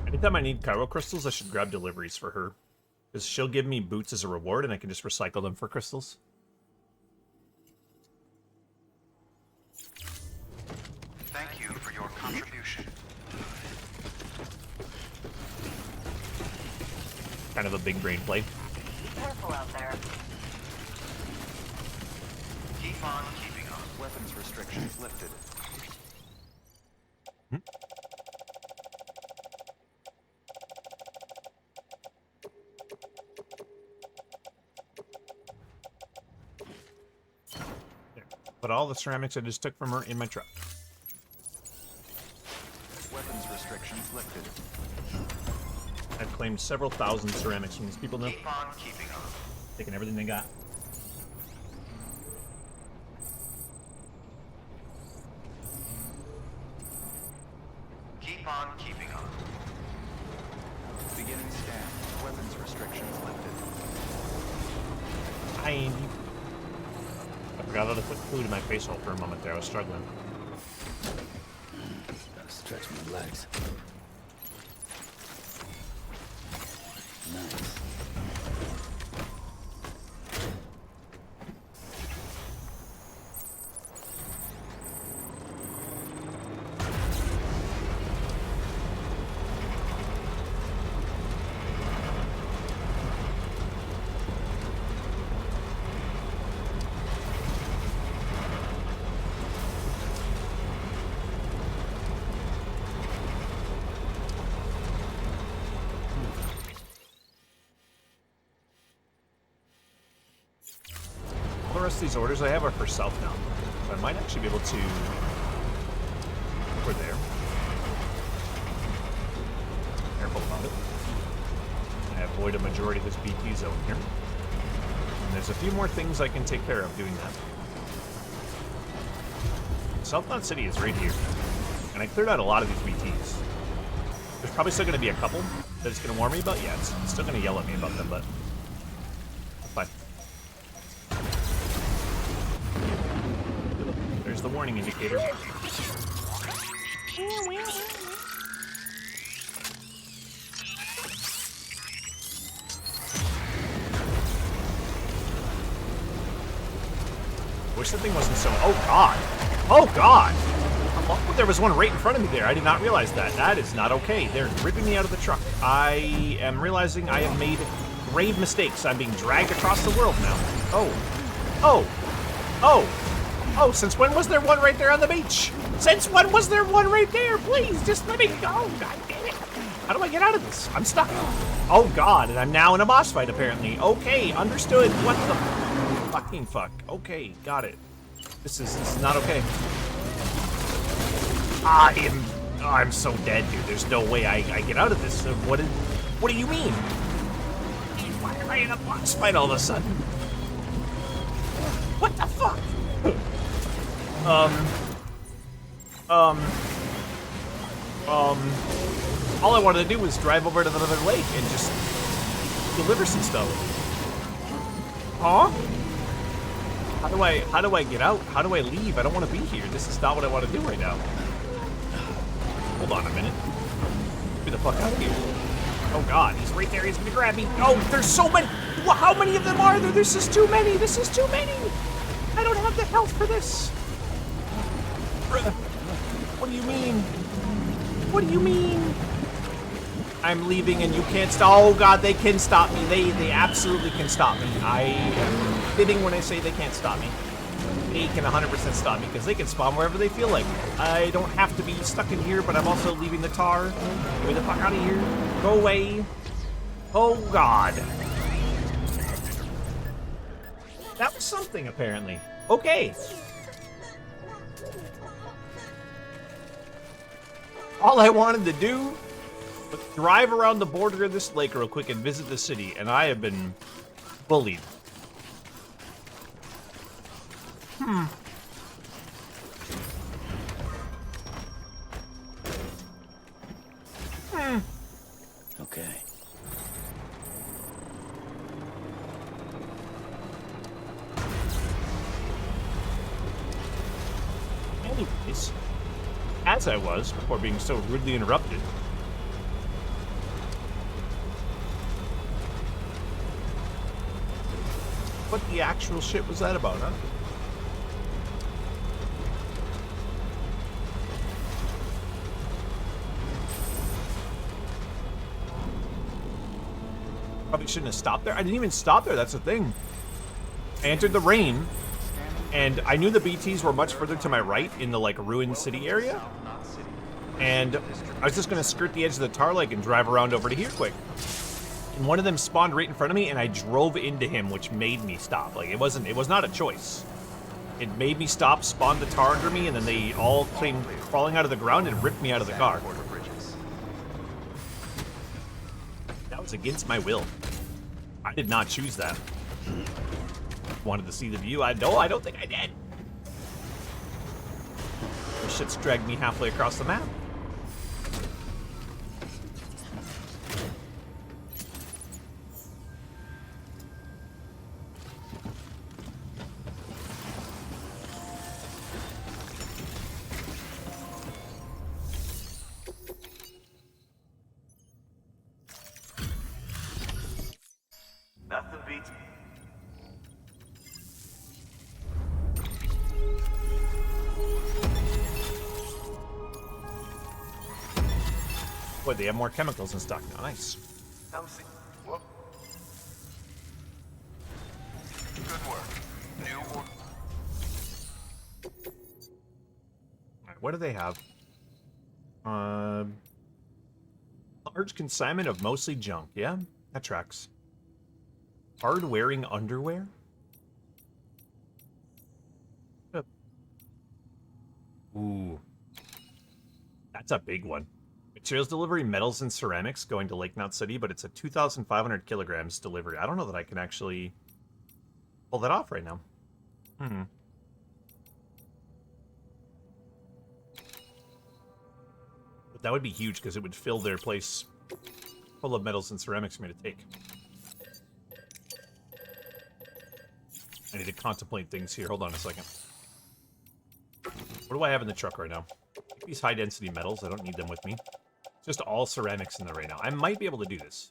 Anytime I need pyro crystals, I should grab deliveries for her. Because she'll give me boots as a reward, and I can just recycle them for crystals. Thank you for your contribution. Kind of a big brain play. Be careful out there. Keep on keeping on. Weapons restrictions lifted. There. Put all the ceramics I just took from her in my truck. Weapons restrictions lifted. I'd claimed several thousand ceramics from these people now. Keep on keeping on. Taking everything they got. Keep on keeping on. Beginning scan. Weapons restrictions lifted. I forgot how to put food in my face hole for a moment there. I was struggling. Gotta stretch my legs. Nice. All the rest of these orders I have are for self now. So I might actually be able to... Over there. Careful about it. I avoid a majority of this BT zone here. And there's a few more things I can take care of doing that. South Knot City is right here. And I cleared out a lot of these BTs. There's probably still going to be a couple that it's going to warn me about. Yeah, it's still going to yell at me about them, but... Fine. There's the warning indicator. Wish the thing wasn't so... Oh, God! Oh, God! Oh, there was one right in front of me there. I did not realize that. That is not okay. They're ripping me out of the truck. I am realizing I have made grave mistakes. I'm being dragged across the world now. Oh. Oh. Oh. Oh, since when was there one right there on the beach? Since when was there one right there? Please, just let me go. God damn it. How do I get out of this? I'm stuck. Oh, God, and I'm now in a boss fight, apparently. Okay, understood. What the fucking fuck? Okay, got it. This is not okay. I'm so dead, dude. There's no way I get out of this. What do you mean? Why am I in a boss fight all of a sudden? What the fuck? All I wanted to do was drive over to another lake and just deliver some stuff. Huh? How do I get out? How do I leave? I don't want to be here. This is not what I want to do right now. Hold on a minute. Get the fuck out of here. Oh, God, he's right there. He's gonna grab me. Oh, there's so many. How many of them are there? This is too many. This is too many. I don't have the health for this. What do you mean? What do you mean? I'm leaving and you can't stop. Oh, God, they can stop me. They absolutely can stop me. I am kidding when I say they can't stop me. They can 100% stop me because they can spawn wherever they feel like. I don't have to be stuck in here, but I'm also leaving the tar. Get me the fuck out of here. Go away. Oh, God. That was something, apparently. Okay. All I wanted to do was drive around the border of this lake real quick and visit the city, and I have been bullied. Okay. Anyways, as I was before being so rudely interrupted. What the actual shit was that about, huh? Probably shouldn't have stopped there. I didn't even stop there, that's the thing. I entered the rain, and I knew the BTs were much further to my right in the, like, ruined city area. And I was just gonna skirt the edge of the tar lake and drive around over to here quick. And one of them spawned right in front of me, and I drove into him, which made me stop. Like, it was not a choice. It made me stop, spawned the tar under me, and then they all came crawling out of the ground and ripped me out of the car. was against my will. I did not choose that. Wanted to see the view. I don't think I did. This shit's dragged me halfway across the map. Nothing beats. Boy, they have more chemicals in stock now. Nice. Come see. Whoop. Good work. New order. Alright, what do they have? Large consignment of mostly junk. Yeah, that tracks. Hard wearing underwear? Ooh. That's a big one. Materials delivery, metals and ceramics going to Lake Knot City, but it's a 2,500 kilograms delivery. I don't know that I can actually pull that off right now. But that would be huge because it would fill their place full of metals and ceramics for me to take. I need to contemplate things here. Hold on a second. What do I have in the truck right now? These high-density metals, I don't need them with me. Just all ceramics in there right now. I might be able to do this.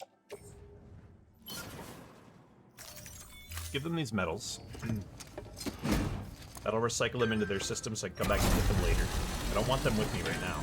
Give them these metals. That'll recycle them into their system so I can come back and get them later. I don't want them with me right now.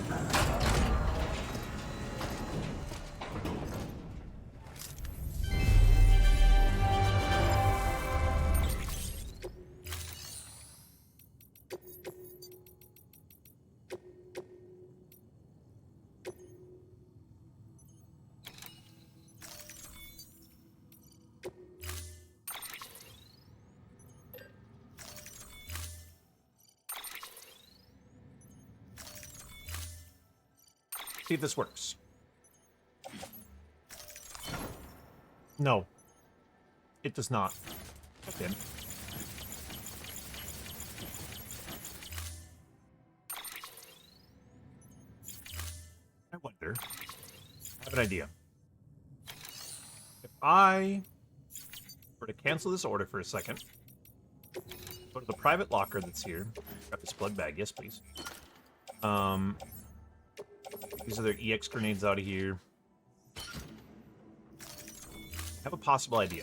See if this works. No. It does not. Okay. I wonder. I have an idea. If I were to cancel this order for a second, go to the private locker that's here, grab this plug bag, yes please. These are their EX grenades out of here. I have a possible idea.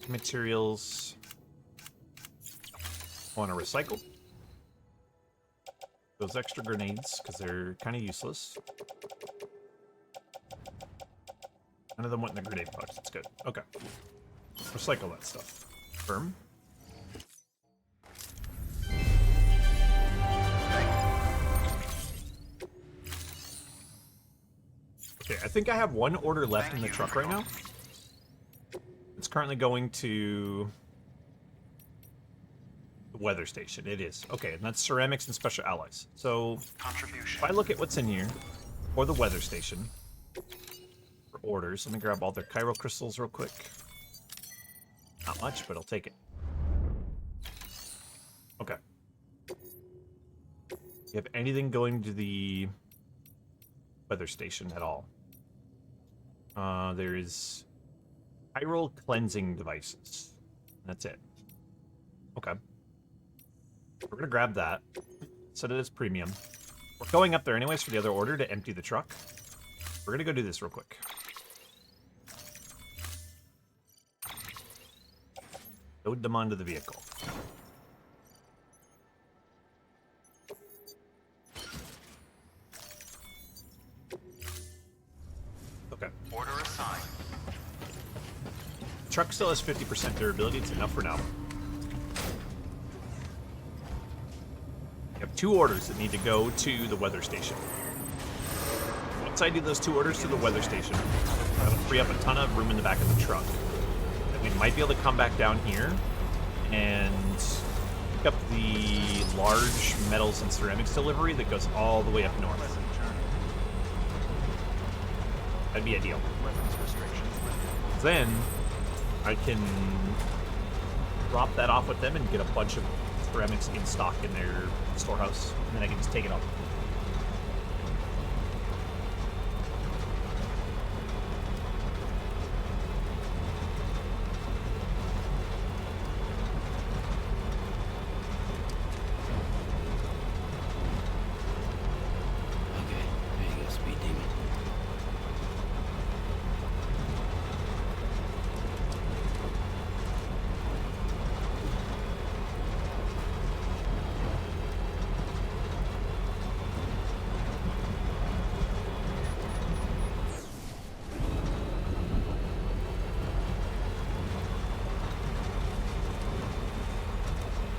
Materials. I want to recycle those extra grenades because they're kind of useless. None of them went in the grenade box. That's good. Okay. Recycle that stuff. Firm. Okay, I think I have one order left in the truck right now. It's currently going to the weather station. It is. Okay, and that's ceramics and special alloys. So if I look at what's in here for the weather station for orders, let me grab all their chiral crystals real quick. Not much, but I'll take it. Okay. You have anything going to the weather station at all? There is chiral cleansing devices. That's it. Okay. We're gonna grab that. Set it as premium. We're going up there anyways for the other order to empty the truck. We're gonna go do this real quick. Load them onto the vehicle. Okay. Order assigned. Truck still has 50% durability. It's enough for now. You have 2 orders that need to go to the weather station. Once I do those 2 orders to the weather station, that'll free up a ton of room in the back of the truck. And we might be able to come back down here and pick up the large metals and ceramics delivery that goes all the way up north. That'd be ideal. Weapons restrictions lifted. Then I can drop that off with them and get a bunch of ceramics in stock in their storehouse, and then I can just take it off. Okay, there you go, Speed Demon.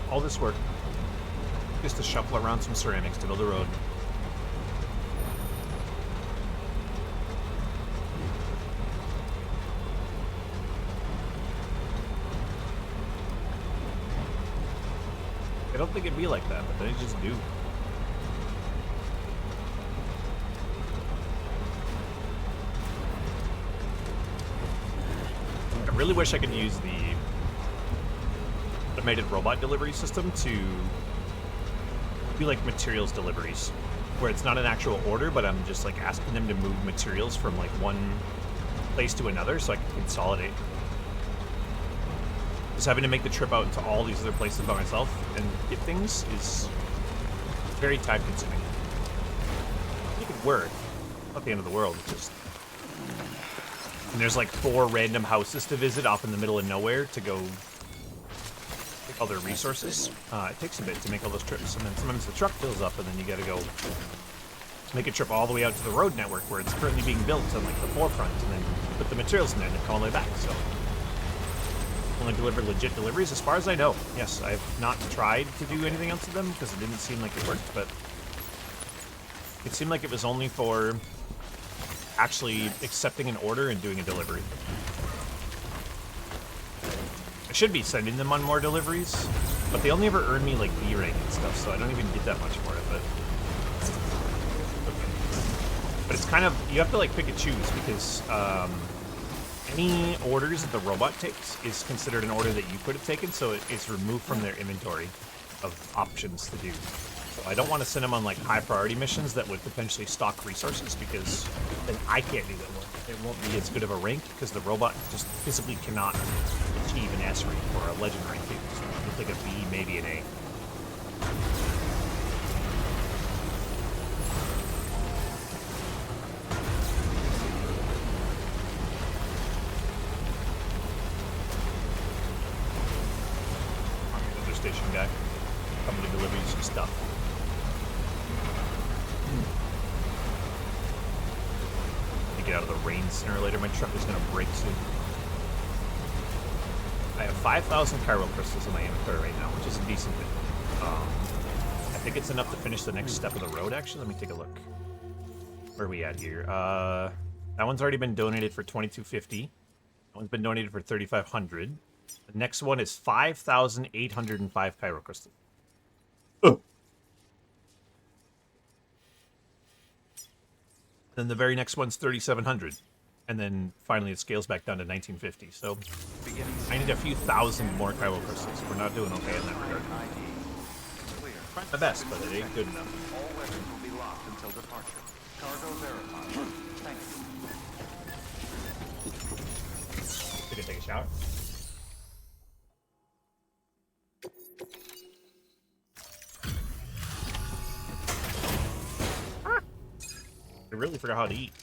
All this work just to shuffle around some ceramics to build a road. I don't think it'd be like that, but they just do. I really wish I could use the automated robot delivery system to do like materials deliveries, where it's not an actual order, but I'm just like asking them to move materials from like one place to another so I can consolidate. Just having to make the trip out to all these other places by myself and get things is very time consuming. It could work. Not the end of the world, it's just. And there's like 4 random houses to visit off in the middle of nowhere to go take all their resources. It takes a bit to make all those trips, and then sometimes the truck fills up, and then you gotta go make a trip all the way out to the road network where it's currently being built on like the forefront, and then put the materials in there and then come all the way back. So only deliver legit deliveries as far as I know. Yes, I've not tried to do anything else with them because it didn't seem like it worked, but it seemed like it was only for actually accepting an order and doing a delivery. I should be sending them on more deliveries, but they only ever earn me like B rank and stuff, so I don't even get that much for it, but okay. But it's kind of, you have to like pick and choose because any orders that the robot takes is considered an order that you could have taken, so it's removed from their inventory of options to do. So I don't want to send them on like high priority missions that would potentially stock resources, because then I can't do that work. It won't be as good of a rank because the robot just physically cannot achieve an S rank or a legend rank. It's like a B, maybe an A. Another station guy coming to deliver you some stuff. Get out of the rain sooner or later. My truck is going to break soon. I have 5,000 chiral crystals in my inventory right now, which is a decent bit. I think it's enough to finish the next step of the road, actually. Let me take a look. Where are we at here? That one's already been donated for 2,250. That one's been donated for 3,500. The next one is 5,805 chiral crystals. Then the very next one's 3,700. And then finally it scales back down to 1950. So I need a few thousand more chiral crystals. We're not doing okay in that regard. Trying my best, but it ain't good enough. All weapons will be locked until departure. Cargo verified. Thank you. Did I take a shower? I really forgot how to eat.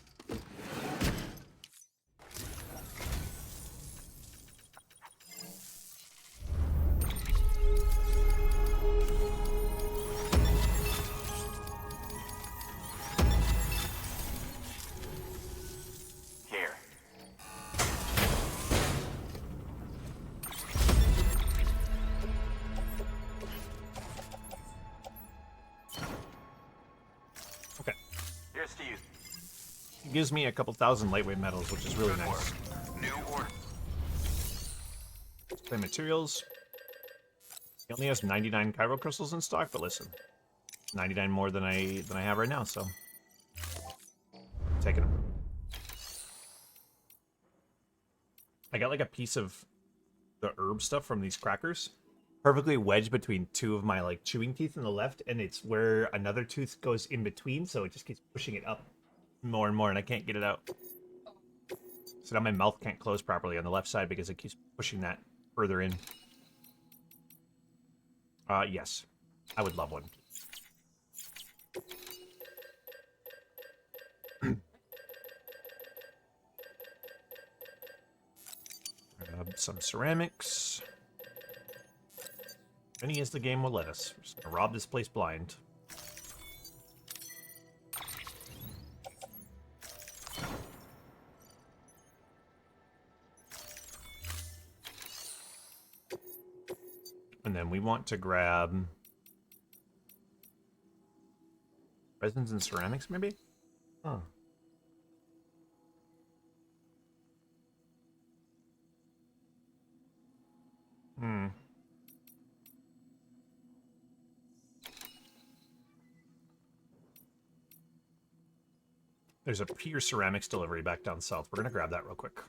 Here. Okay. Here's to you. It gives me a couple thousand lightweight metals, which is really Good nice. work. New order. Play materials. He only has 99 chiral crystals in stock, but listen, 99 more than I have right now, so taking them. I got like a piece of the herb stuff from these crackers, perfectly wedged between two of my like chewing teeth on the left, and it's where another tooth goes in between, so it just keeps pushing it up more and more, and I can't get it out. So now my mouth can't close properly on the left side because it keeps pushing that further in. Yes. I would love one. Grab some ceramics. Many as the game will let us. We're just gonna rob this place blind. And then we want to grab resins and ceramics, maybe? Huh. Hmm. There's a pure ceramics delivery back down south. We're gonna grab that real quick.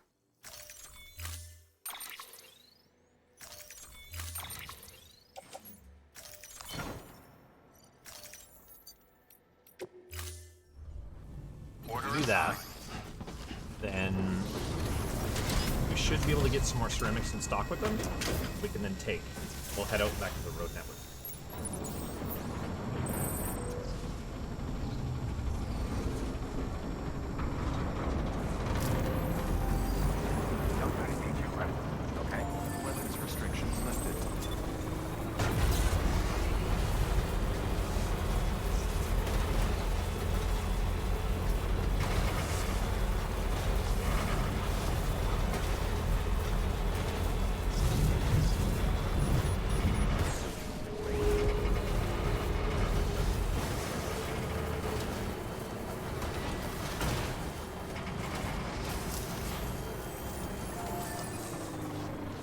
Do that, then we should be able to get some more ceramics in stock with them. We can then take. We'll head out back to the road network. Okay. Weapons restrictions lifted.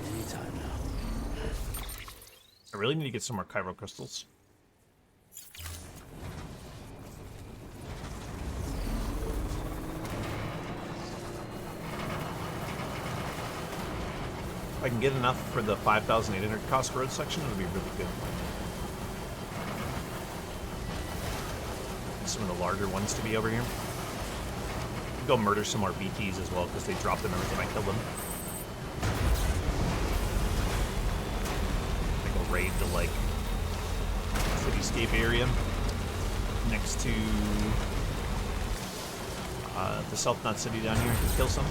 Anytime now. I really need to get some more Kyro crystals. If I can get enough for the 5,800 cost road section, it'll be really good. And some of the larger ones to be over here. Go murder some more BTs as well, because they drop them every time I kill them. I go raid the, like, cityscape area next to the South Knot City down here to kill some.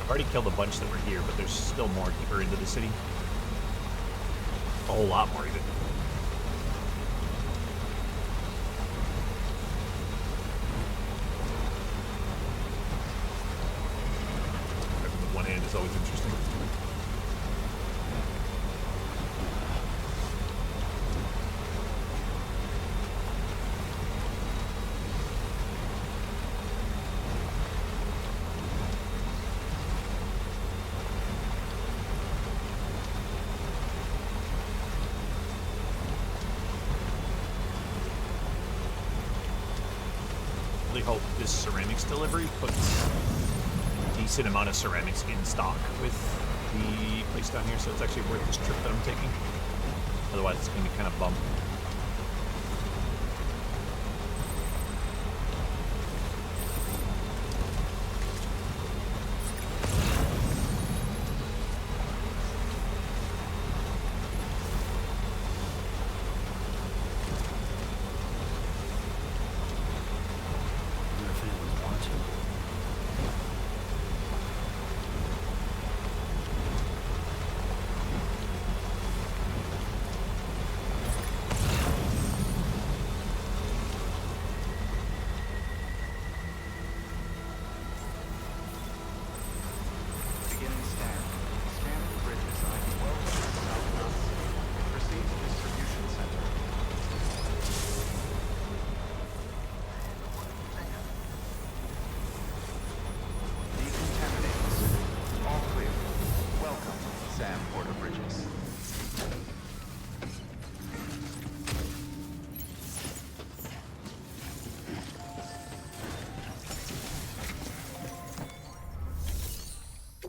I've already killed a bunch that were here, but there's still more deeper into the city. A whole lot more, even. The one hand is always interesting. Hope this ceramics delivery puts a decent amount of ceramics in stock with the place down here, so it's actually worth this trip that I'm taking. Otherwise, it's going to be kind of bummed. If anyone wants him.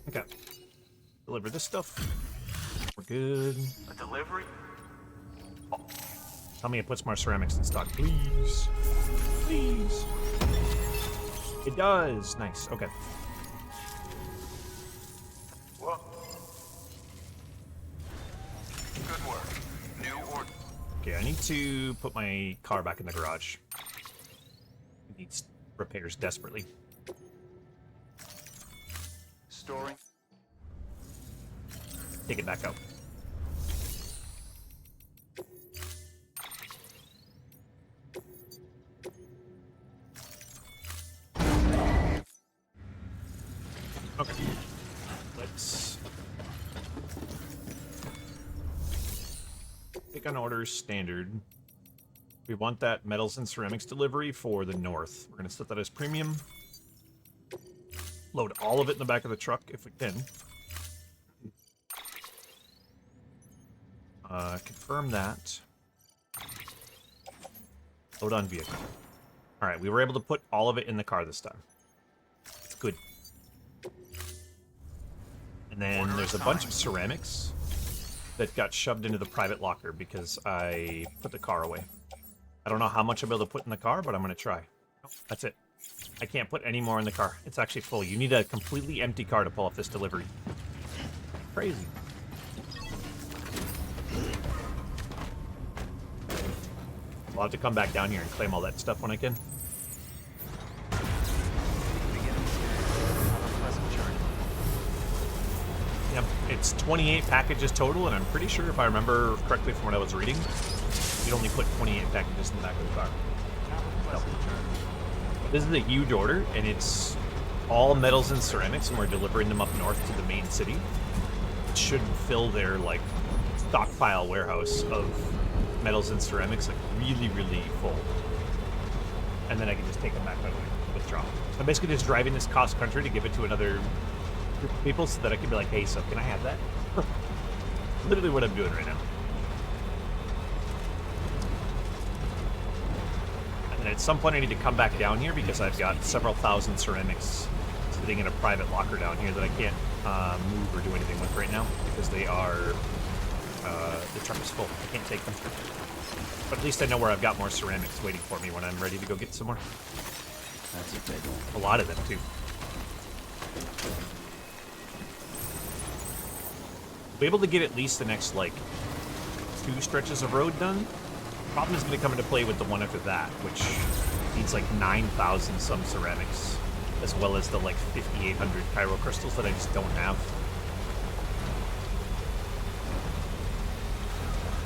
Okay. Deliver this stuff. We're good. A delivery? Tell me it puts more ceramics in stock, please. Please. It does. Nice. Okay. Whoa. Good work. New order. Okay, I need to put my car back in the garage. It needs repairs desperately. Storing. Take it back out. Okay. Let's take on orders standard. We want that metals and ceramics delivery for the north. We're going to set that as premium. Load all of it in the back of the truck if we can. Confirm that. Load on vehicle. Alright, we were able to put all of it in the car this time. It's good. And then there's a bunch of ceramics that got shoved into the private locker because I put the car away. I don't know how much I'll be able to put in the car, but I'm going to try. That's it. I can't put any more in the car. It's actually full. You need a completely empty car to pull off this delivery. Crazy. I'll have to come back down here and claim all that stuff when I can. Beginning scan. Have a pleasant journey. Yep, it's 28 packages total, and I'm pretty sure if I remember correctly from what I was reading, you'd only put 28 packages in the back of the car. Have a pleasant journey. This is a huge order, and it's all metals and ceramics, and we're delivering them up north to the main city. It should fill their, like, stockpile warehouse of metals and ceramics, like, really, really full. And then I can just take them back out and withdraw. I'm basically just driving this cost country to give it to another group of people so that I can be like, hey, so can I have that? Literally what I'm doing right now. And at some point I need to come back down here because I've got several thousand ceramics sitting in a private locker down here that I can't move or do anything with right now because they are, the truck is full. I can't take them. But at least I know where I've got more ceramics waiting for me when I'm ready to go get some more. That's a big one. A lot of them, too. Be able to get at least the next, like, 2 stretches of road done. Problem is going to come into play with the one after that, which needs like 9,000 some ceramics, as well as the like 5,800 pyro crystals that I just don't have.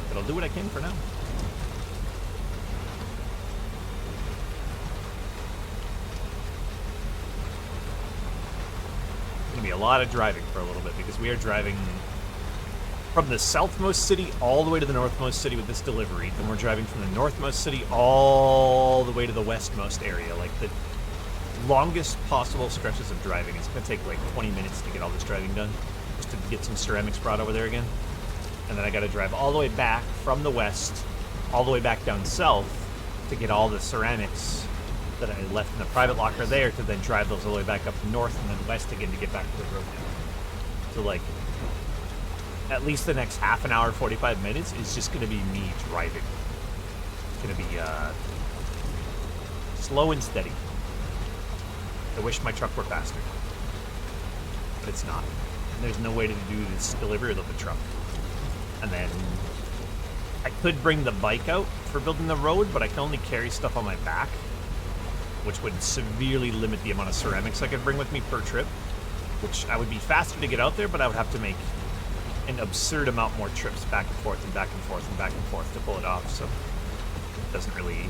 But I'll do what I can for now. It's going to be a lot of driving for a little bit because we are driving from the southmost city all the way to the northmost city with this delivery. Then we're driving from the northmost city all the way to the westmost area. Like the longest possible stretches of driving. It's going to take like 20 minutes to get all this driving done. Just to get some ceramics brought over there again. And then I got to drive all the way back from the west, all the way back down south to get all the ceramics that I left in the private locker there to then drive those all the way back up north and then west again to get back to the road now. So like, at least the next half an hour, 45 minutes is just going to be me driving. It's going to be slow and steady. I wish my truck were faster, but it's not. And there's no way to do this delivery without the truck. And then I could bring the bike out for building the road, but I can only carry stuff on my back, which would severely limit the amount of ceramics I could bring with me per trip, which I would be faster to get out there, but I would have to make an absurd amount more trips back and forth and back and forth and back and forth to pull it off, so it doesn't really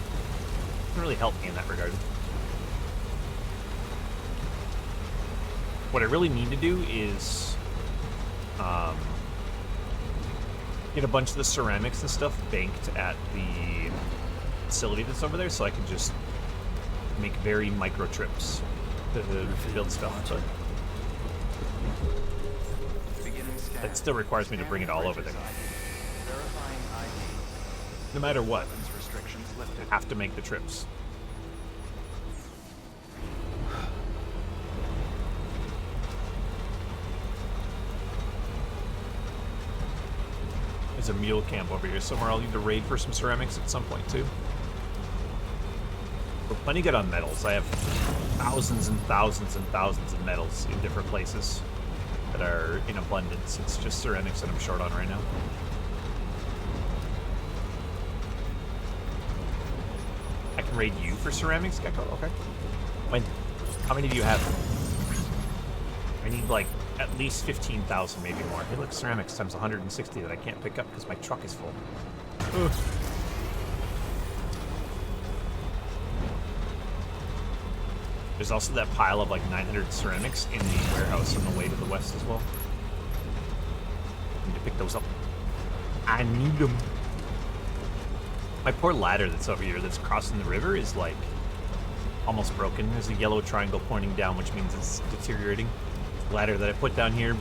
help me in that regard. What I really need to do is get a bunch of the ceramics and stuff banked at the facility that's over there so I can just make very micro trips to build stuff. So that still requires me to bring it all over there. Verifying ID. No matter what, Weapons restrictions lifted. I have to make the trips. there's a mule camp over here somewhere. I'll need to raid for some ceramics at some point, too. We're plenty good on metals. I have thousands and thousands and thousands of metals in different places that are in abundance. It's just ceramics that I'm short on right now. I can raid you for ceramics, Gecko? Okay. When? How many do you have? I need, like, at least 15,000, maybe more. Hey, look, ceramics times 160 that I can't pick up because my truck is full. Ugh. There's also that pile of, like, 900 ceramics in the warehouse on the way to the west as well. I need to pick those up. I need them. My poor ladder that's over here that's crossing the river is, like, almost broken. There's a yellow triangle pointing down, which means it's deteriorating. The ladder that I put down here,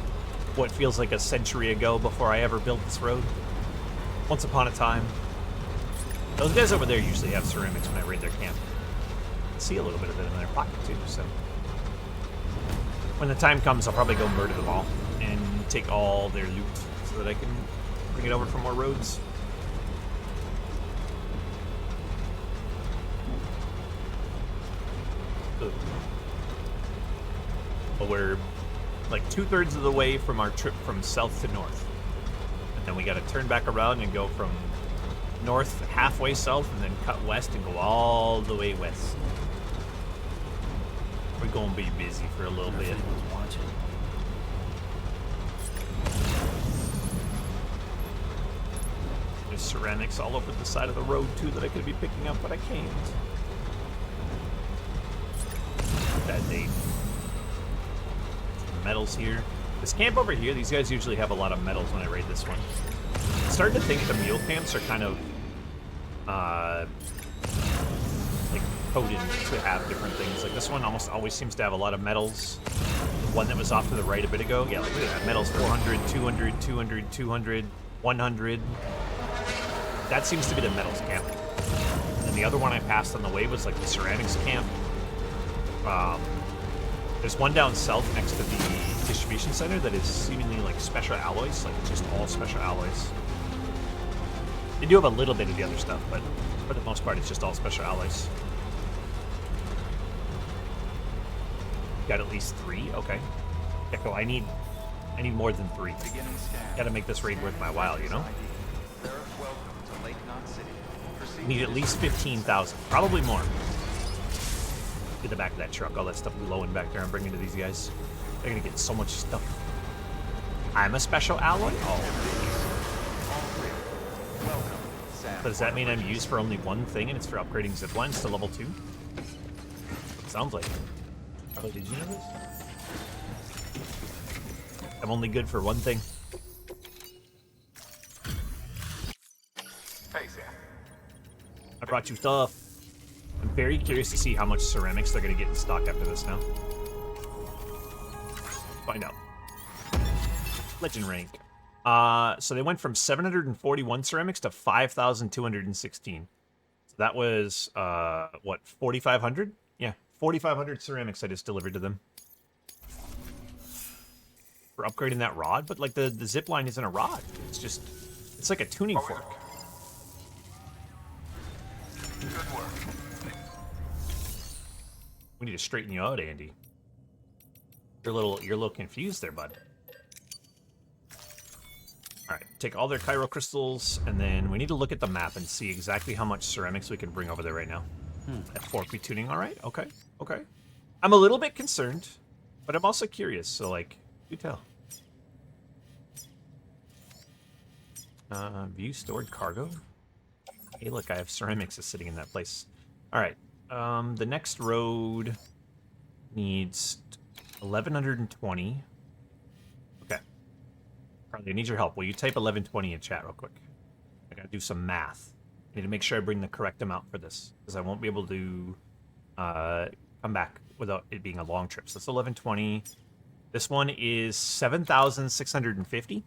what feels like a century ago before I ever built this road. Once upon a time. Those guys over there usually have ceramics when I raid their camp. I can see a little bit of it in their pocket, too, so... When the time comes, I'll probably go murder them all and take all their loot so that I can bring it over for more roads. But we're like 2/3 of the way from our trip from south to north. And then we gotta turn back around and go from north halfway south and then cut west and go all the way west. We're gonna be busy for a little bit. Everyone's watching. There's ceramics all over the side of the road too that I could be picking up, but I can't. That date. Metals here. This camp over here, these guys usually have a lot of metals when I raid this one. I'm starting to think the mule camps are kind of like coded to have different things. Like this one almost always seems to have a lot of metals. The one that was off to the right a bit ago, yeah, like look at that. Metals 400, 200, 200, 200, 100. That seems to be the metals camp. And the other one I passed on the way was like the ceramics camp. There's one down south next to the distribution center that is seemingly like special alloys, like just all special alloys. They do have a little bit of the other stuff, but for the most part, it's just all special alloys. Got at least 3? Okay. Echo, I need more than 3. Beginning scan. Gotta make this raid worth my while, you know? Welcome to Lake Knot City. Proceed Need at least 15,000, probably more. Get the back of that truck, all that stuff glowing back there I'm bringing to these guys. They're gonna get so much stuff. I'm a special alloy? Oh. Welcome, Sam. So does that mean I'm used for only one thing and it's for upgrading ziplines to level 2? Sounds like it. Oh, did you know this? I'm only good for one thing. Hey, Sam. I brought you stuff. I'm very curious to see how much ceramics they're going to get in stock after this now. Find out. Legend rank. So they went from 741 ceramics to 5,216. So that was, what, 4,500? Yeah, 4,500 ceramics I just delivered to them. For upgrading that rod, but like the zip line isn't a rod. It's just, it's like a tuning fork. Good work. We need to straighten you out, Andy. You're a little confused there, bud. All right, take all their Cairo crystals, and then we need to look at the map and see exactly how much ceramics we can bring over there right now. That fork be tuning, all right? Okay, okay. I'm a little bit concerned, but I'm also curious, so, like, do tell. View stored cargo. Hey, look, I have ceramics that's sitting in that place. All right, the next road needs 1,120. Okay. Carly, I need your help. Will you type 1120 in chat real quick? I gotta do some math. I need to make sure I bring the correct amount for this, because I won't be able to come back without it being a long trip. So that's 1120. This one is 7,650.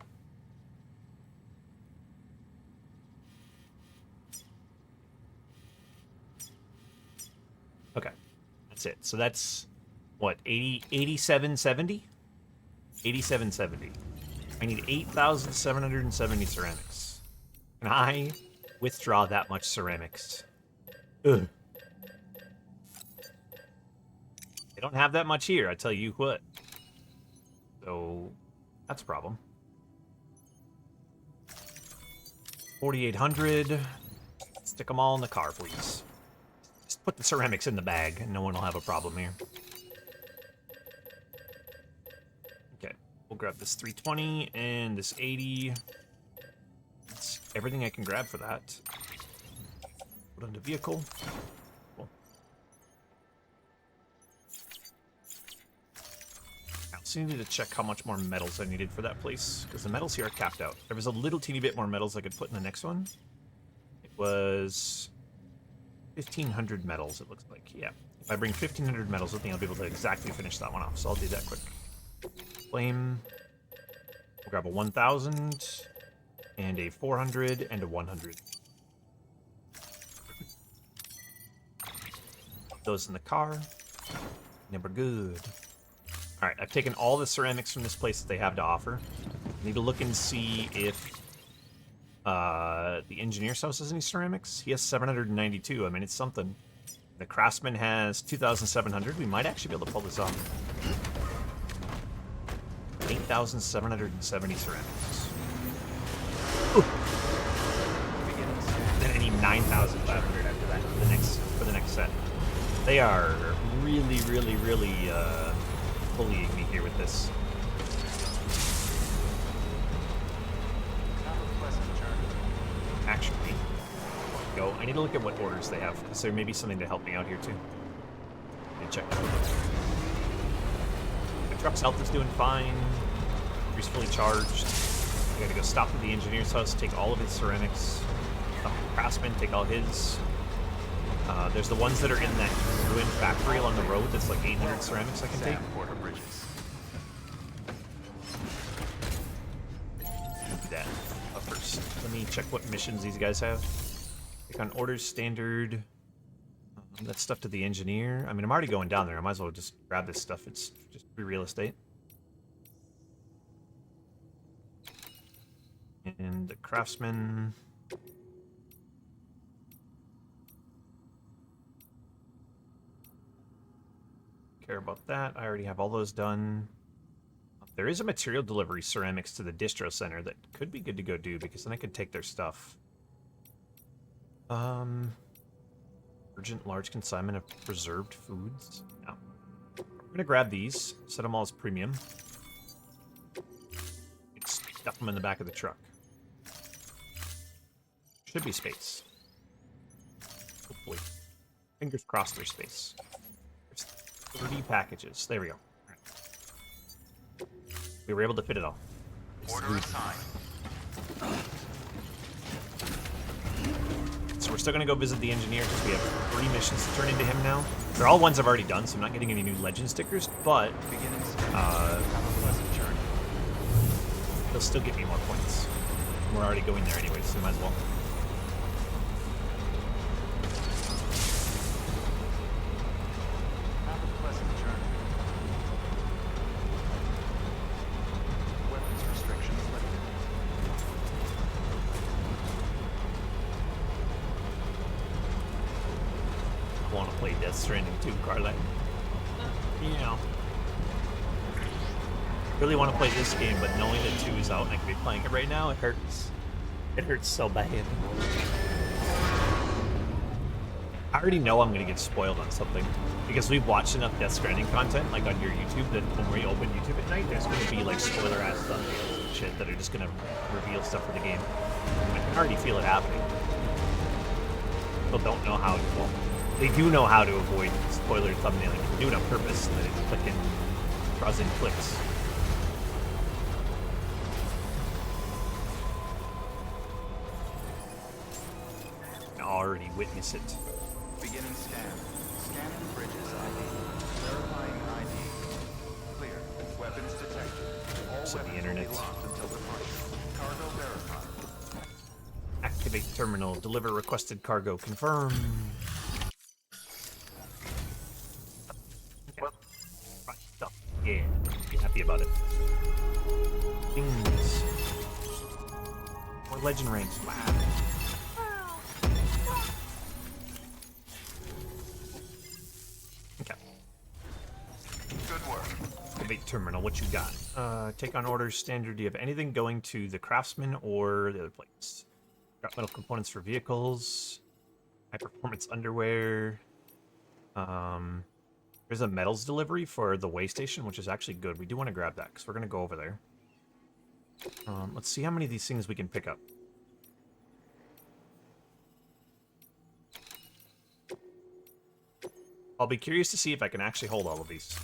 Okay, that's it. So that's, what, 8770? 8770. I need 8,770 ceramics. Can I withdraw that much ceramics? Ugh. They don't have that much here, I tell you what. So, that's a problem. 4,800. Stick them all in the car, please. Just put the ceramics in the bag, and no one will have a problem here. Okay, we'll grab this 320 and this 80. That's everything I can grab for that. Put on the vehicle. Cool. I also needed to check how much more metals I needed for that place, because the metals here are capped out. There was a little teeny bit more metals I could put in the next one. It was 1,500 metals, it looks like. Yeah. If I bring 1,500 metals with me, I'll be able to exactly finish that one off, so I'll do that quick. Flame. We'll grab a 1,000, and a 400, and a 100. Those in the car. Never good. Alright, I've taken all the ceramics from this place that they have to offer. I need to look and see if the engineer's house has any ceramics. He has 792. I mean, it's something. The craftsman has 2,700. We might actually be able to pull this off. 8,770 ceramics. Ooh. Then I need 9,500 after that for the next set. They are really, really, really bullying me here with this. Have a pleasant journey. Actually, go. I need to look at what orders they have, because there may be something to help me out here too. Let me check that out. My truck's health is doing fine. He's fully charged. I gotta go stop at the engineer's house, take all of his ceramics. Stop at the craftsman, take all his. There's the ones that are in that ruined factory along the road that's like 800 ceramics I can take. Porter Bridges. I'll do that up first. Let me check what missions these guys have. Take on orders, standard. That stuff to the engineer. I mean, I'm already going down there. I might as well just grab this stuff. It's just free real estate. And the craftsman. Care about that. I already have all those done. There is a material delivery ceramics to the distro center that could be good to go do, because then I could take their stuff. Urgent large consignment of preserved foods. No. We're gonna grab these, set them all as premium. Stuff them in the back of the truck. Should be space. Hopefully. Fingers crossed there's space. There's 30 packages. There we go. Right. We were able to fit it all. Order assigned. So we're still going to go visit the engineer because we have 3 missions to turn into him now. They're all ones I've already done, so I'm not getting any new legend stickers, but Have a pleasant journey. he'll still get me more points. We're already going there anyway, so might as well. Have a pleasant journey. Weapons restrictions lifted. I want to play Death Stranding too, Carla. You know. Really want to play this game, but knowing that 2 is out and I can be playing it right now, it hurts. It hurts so bad. I already know I'm going to get spoiled on something, because we've watched enough Death Stranding content, like on your YouTube, that when we open YouTube at night, there's going to be like spoiler-ass thumbnails and shit that are just going to reveal stuff for the game. I can already feel it happening. People don't know how to, well, they do know how to avoid spoiler thumbnailing. They do it on purpose, and then it fucking draws in clicks. I already witness it. Beginning scan. Scanning bridges ID. Verifying ID. Clear. Weapons detected. All So the weapons internet. will be locked until departure. Cargo verified. Activate terminal. Deliver requested cargo. Confirm. Okay. Right stuff. Yeah. Be happy about it. Things. More legend ranks. Wow. Okay. Good work. Debate terminal, what you got? Take on orders, standard. Do you have anything going to the craftsman or the other place? Got metal components for vehicles. High performance underwear. There's a metals delivery for the way station, which is actually good. We do want to grab that because we're going to go over there. Let's see how many of these things we can pick up. I'll be curious to see if I can actually hold all of these.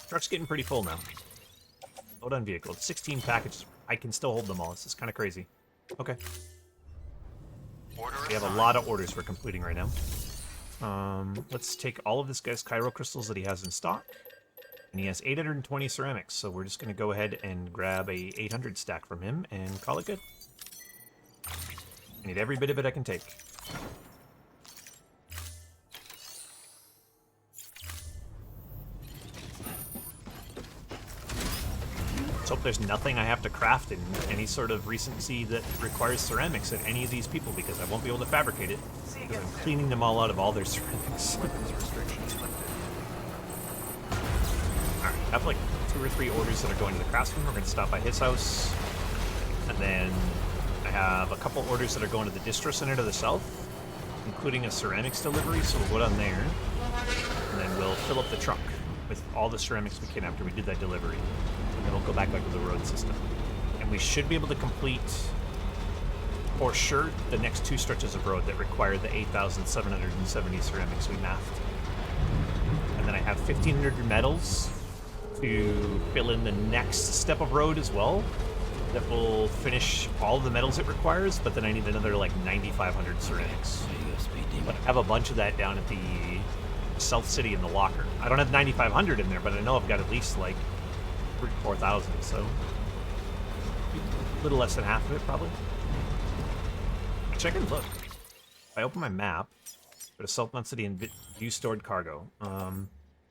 Truck's getting pretty full now. Load on vehicle. 16 packages. I can still hold them all. This is kind of crazy. Okay. Order We have a lot of orders we're completing right now. Let's take all of this guy's Chiral crystals that he has in stock. And he has 820 ceramics, so we're just going to go ahead and grab a 800 stack from him and call it good. I need every bit of it I can take. Let's hope there's nothing I have to craft in any sort of recency that requires ceramics at any of these people, because I won't be able to fabricate it. Because I'm cleaning them all out of all their ceramics. Alright, I have like 2 or 3 orders that are going to the craftsman. We're going to stop by his house. And then I have a couple orders that are going to the distro center to the south, including a ceramics delivery, so we'll go down there. And then we'll fill up the truck with all the ceramics we can after we do that delivery. And then we'll go back to the road system. And we should be able to complete, for sure, the next 2 stretches of road that require the 8,770 ceramics we mathed. And then I have 1,500 metals to fill in the next step of road as well. That will finish all of the metals it requires, but then I need another like 9,500 ceramics. There you go, Speed Demon. But I have a bunch of that down at the South City in the locker. I don't have 9,500 in there, but I know I've got at least like 4,000, so a little less than half of it probably. Check and look. If I open my map, go to Salt City and view stored cargo.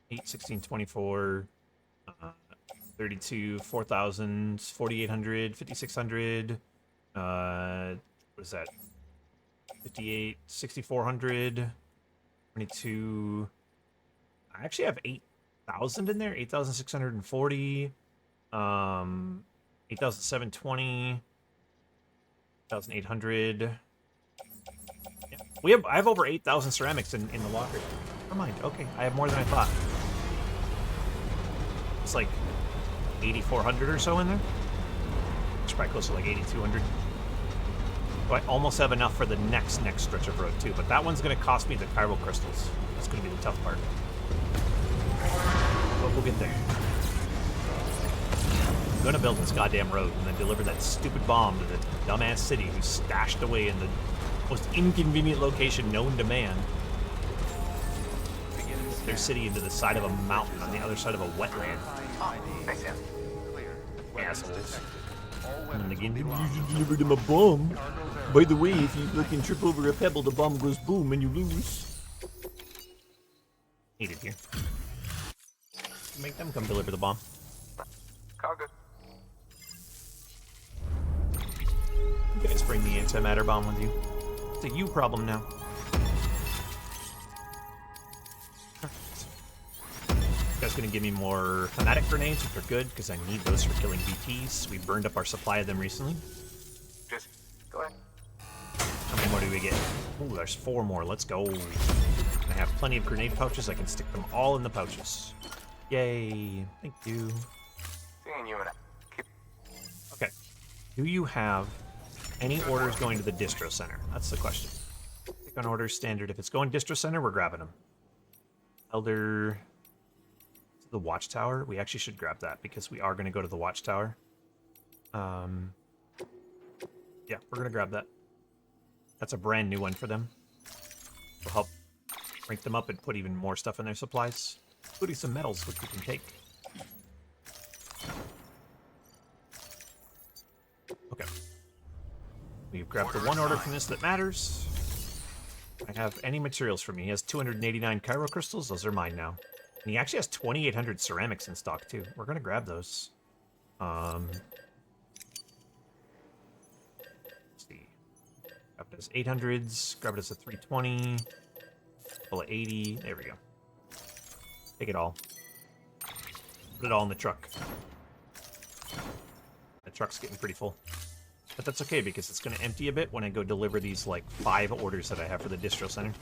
8, 16, 24, 32, 4,000, 4,800, 5,600. What is that? 58, 6,400, 22. I actually have 8,000 in there. 8,640. 8,720. 8,800. Yeah. I have over 8,000 ceramics in the locker. Never mind. Okay, I have more than I thought. It's like 8,400 or so in there. It's probably close to like 8,200. So I almost have enough for the next stretch of road too, but that one's going to cost me the chiral crystals. That's going to be the tough part. But we'll get there. I'm going to build this goddamn road and then deliver that stupid bomb to the dumbass city who's stashed away in the most inconvenient location known to man. Their city into the side of a mountain on the other side of a wetland. Makes sense. Assholes. And again, you just delivered him a bomb. By the way, if you fucking trip over a pebble, the bomb goes boom and you lose. Need it here. Make them come deliver the bomb. Cargo. You guys bring the antimatter bomb with you. It's a you problem now. You guys gonna give me more thematic grenades, which are good because I need those for killing BTs. We burned up our supply of them recently. Just go ahead. How many more do we get? Oh, there's 4 more. Let's go. I have plenty of grenade pouches. I can stick them all in the pouches. Yay. Thank you. Seeing you and I. Keep Okay. Do you have any orders going to the distro center? That's the question. Pick on orders standard. If it's going distro center, we're grabbing them. Elder... The watchtower. We actually should grab that because we are going to go to the watchtower. Yeah, we're going to grab that. That's a brand new one for them. It'll help rank them up and put even more stuff in their supplies, including some metals, which we can take. Okay. We've grabbed the one order from this that matters. I have any materials for me. He has 289 chiral crystals. Those are mine now. And he actually has 2,800 ceramics in stock, too. We're going to grab those. Grab it as 800s. Grab it as a 320. Full of 80. There we go. Take it all. Put it all in the truck. The truck's getting pretty full. But that's okay, because it's going to empty a bit when I go deliver these, like, 5 orders that I have for the distro center.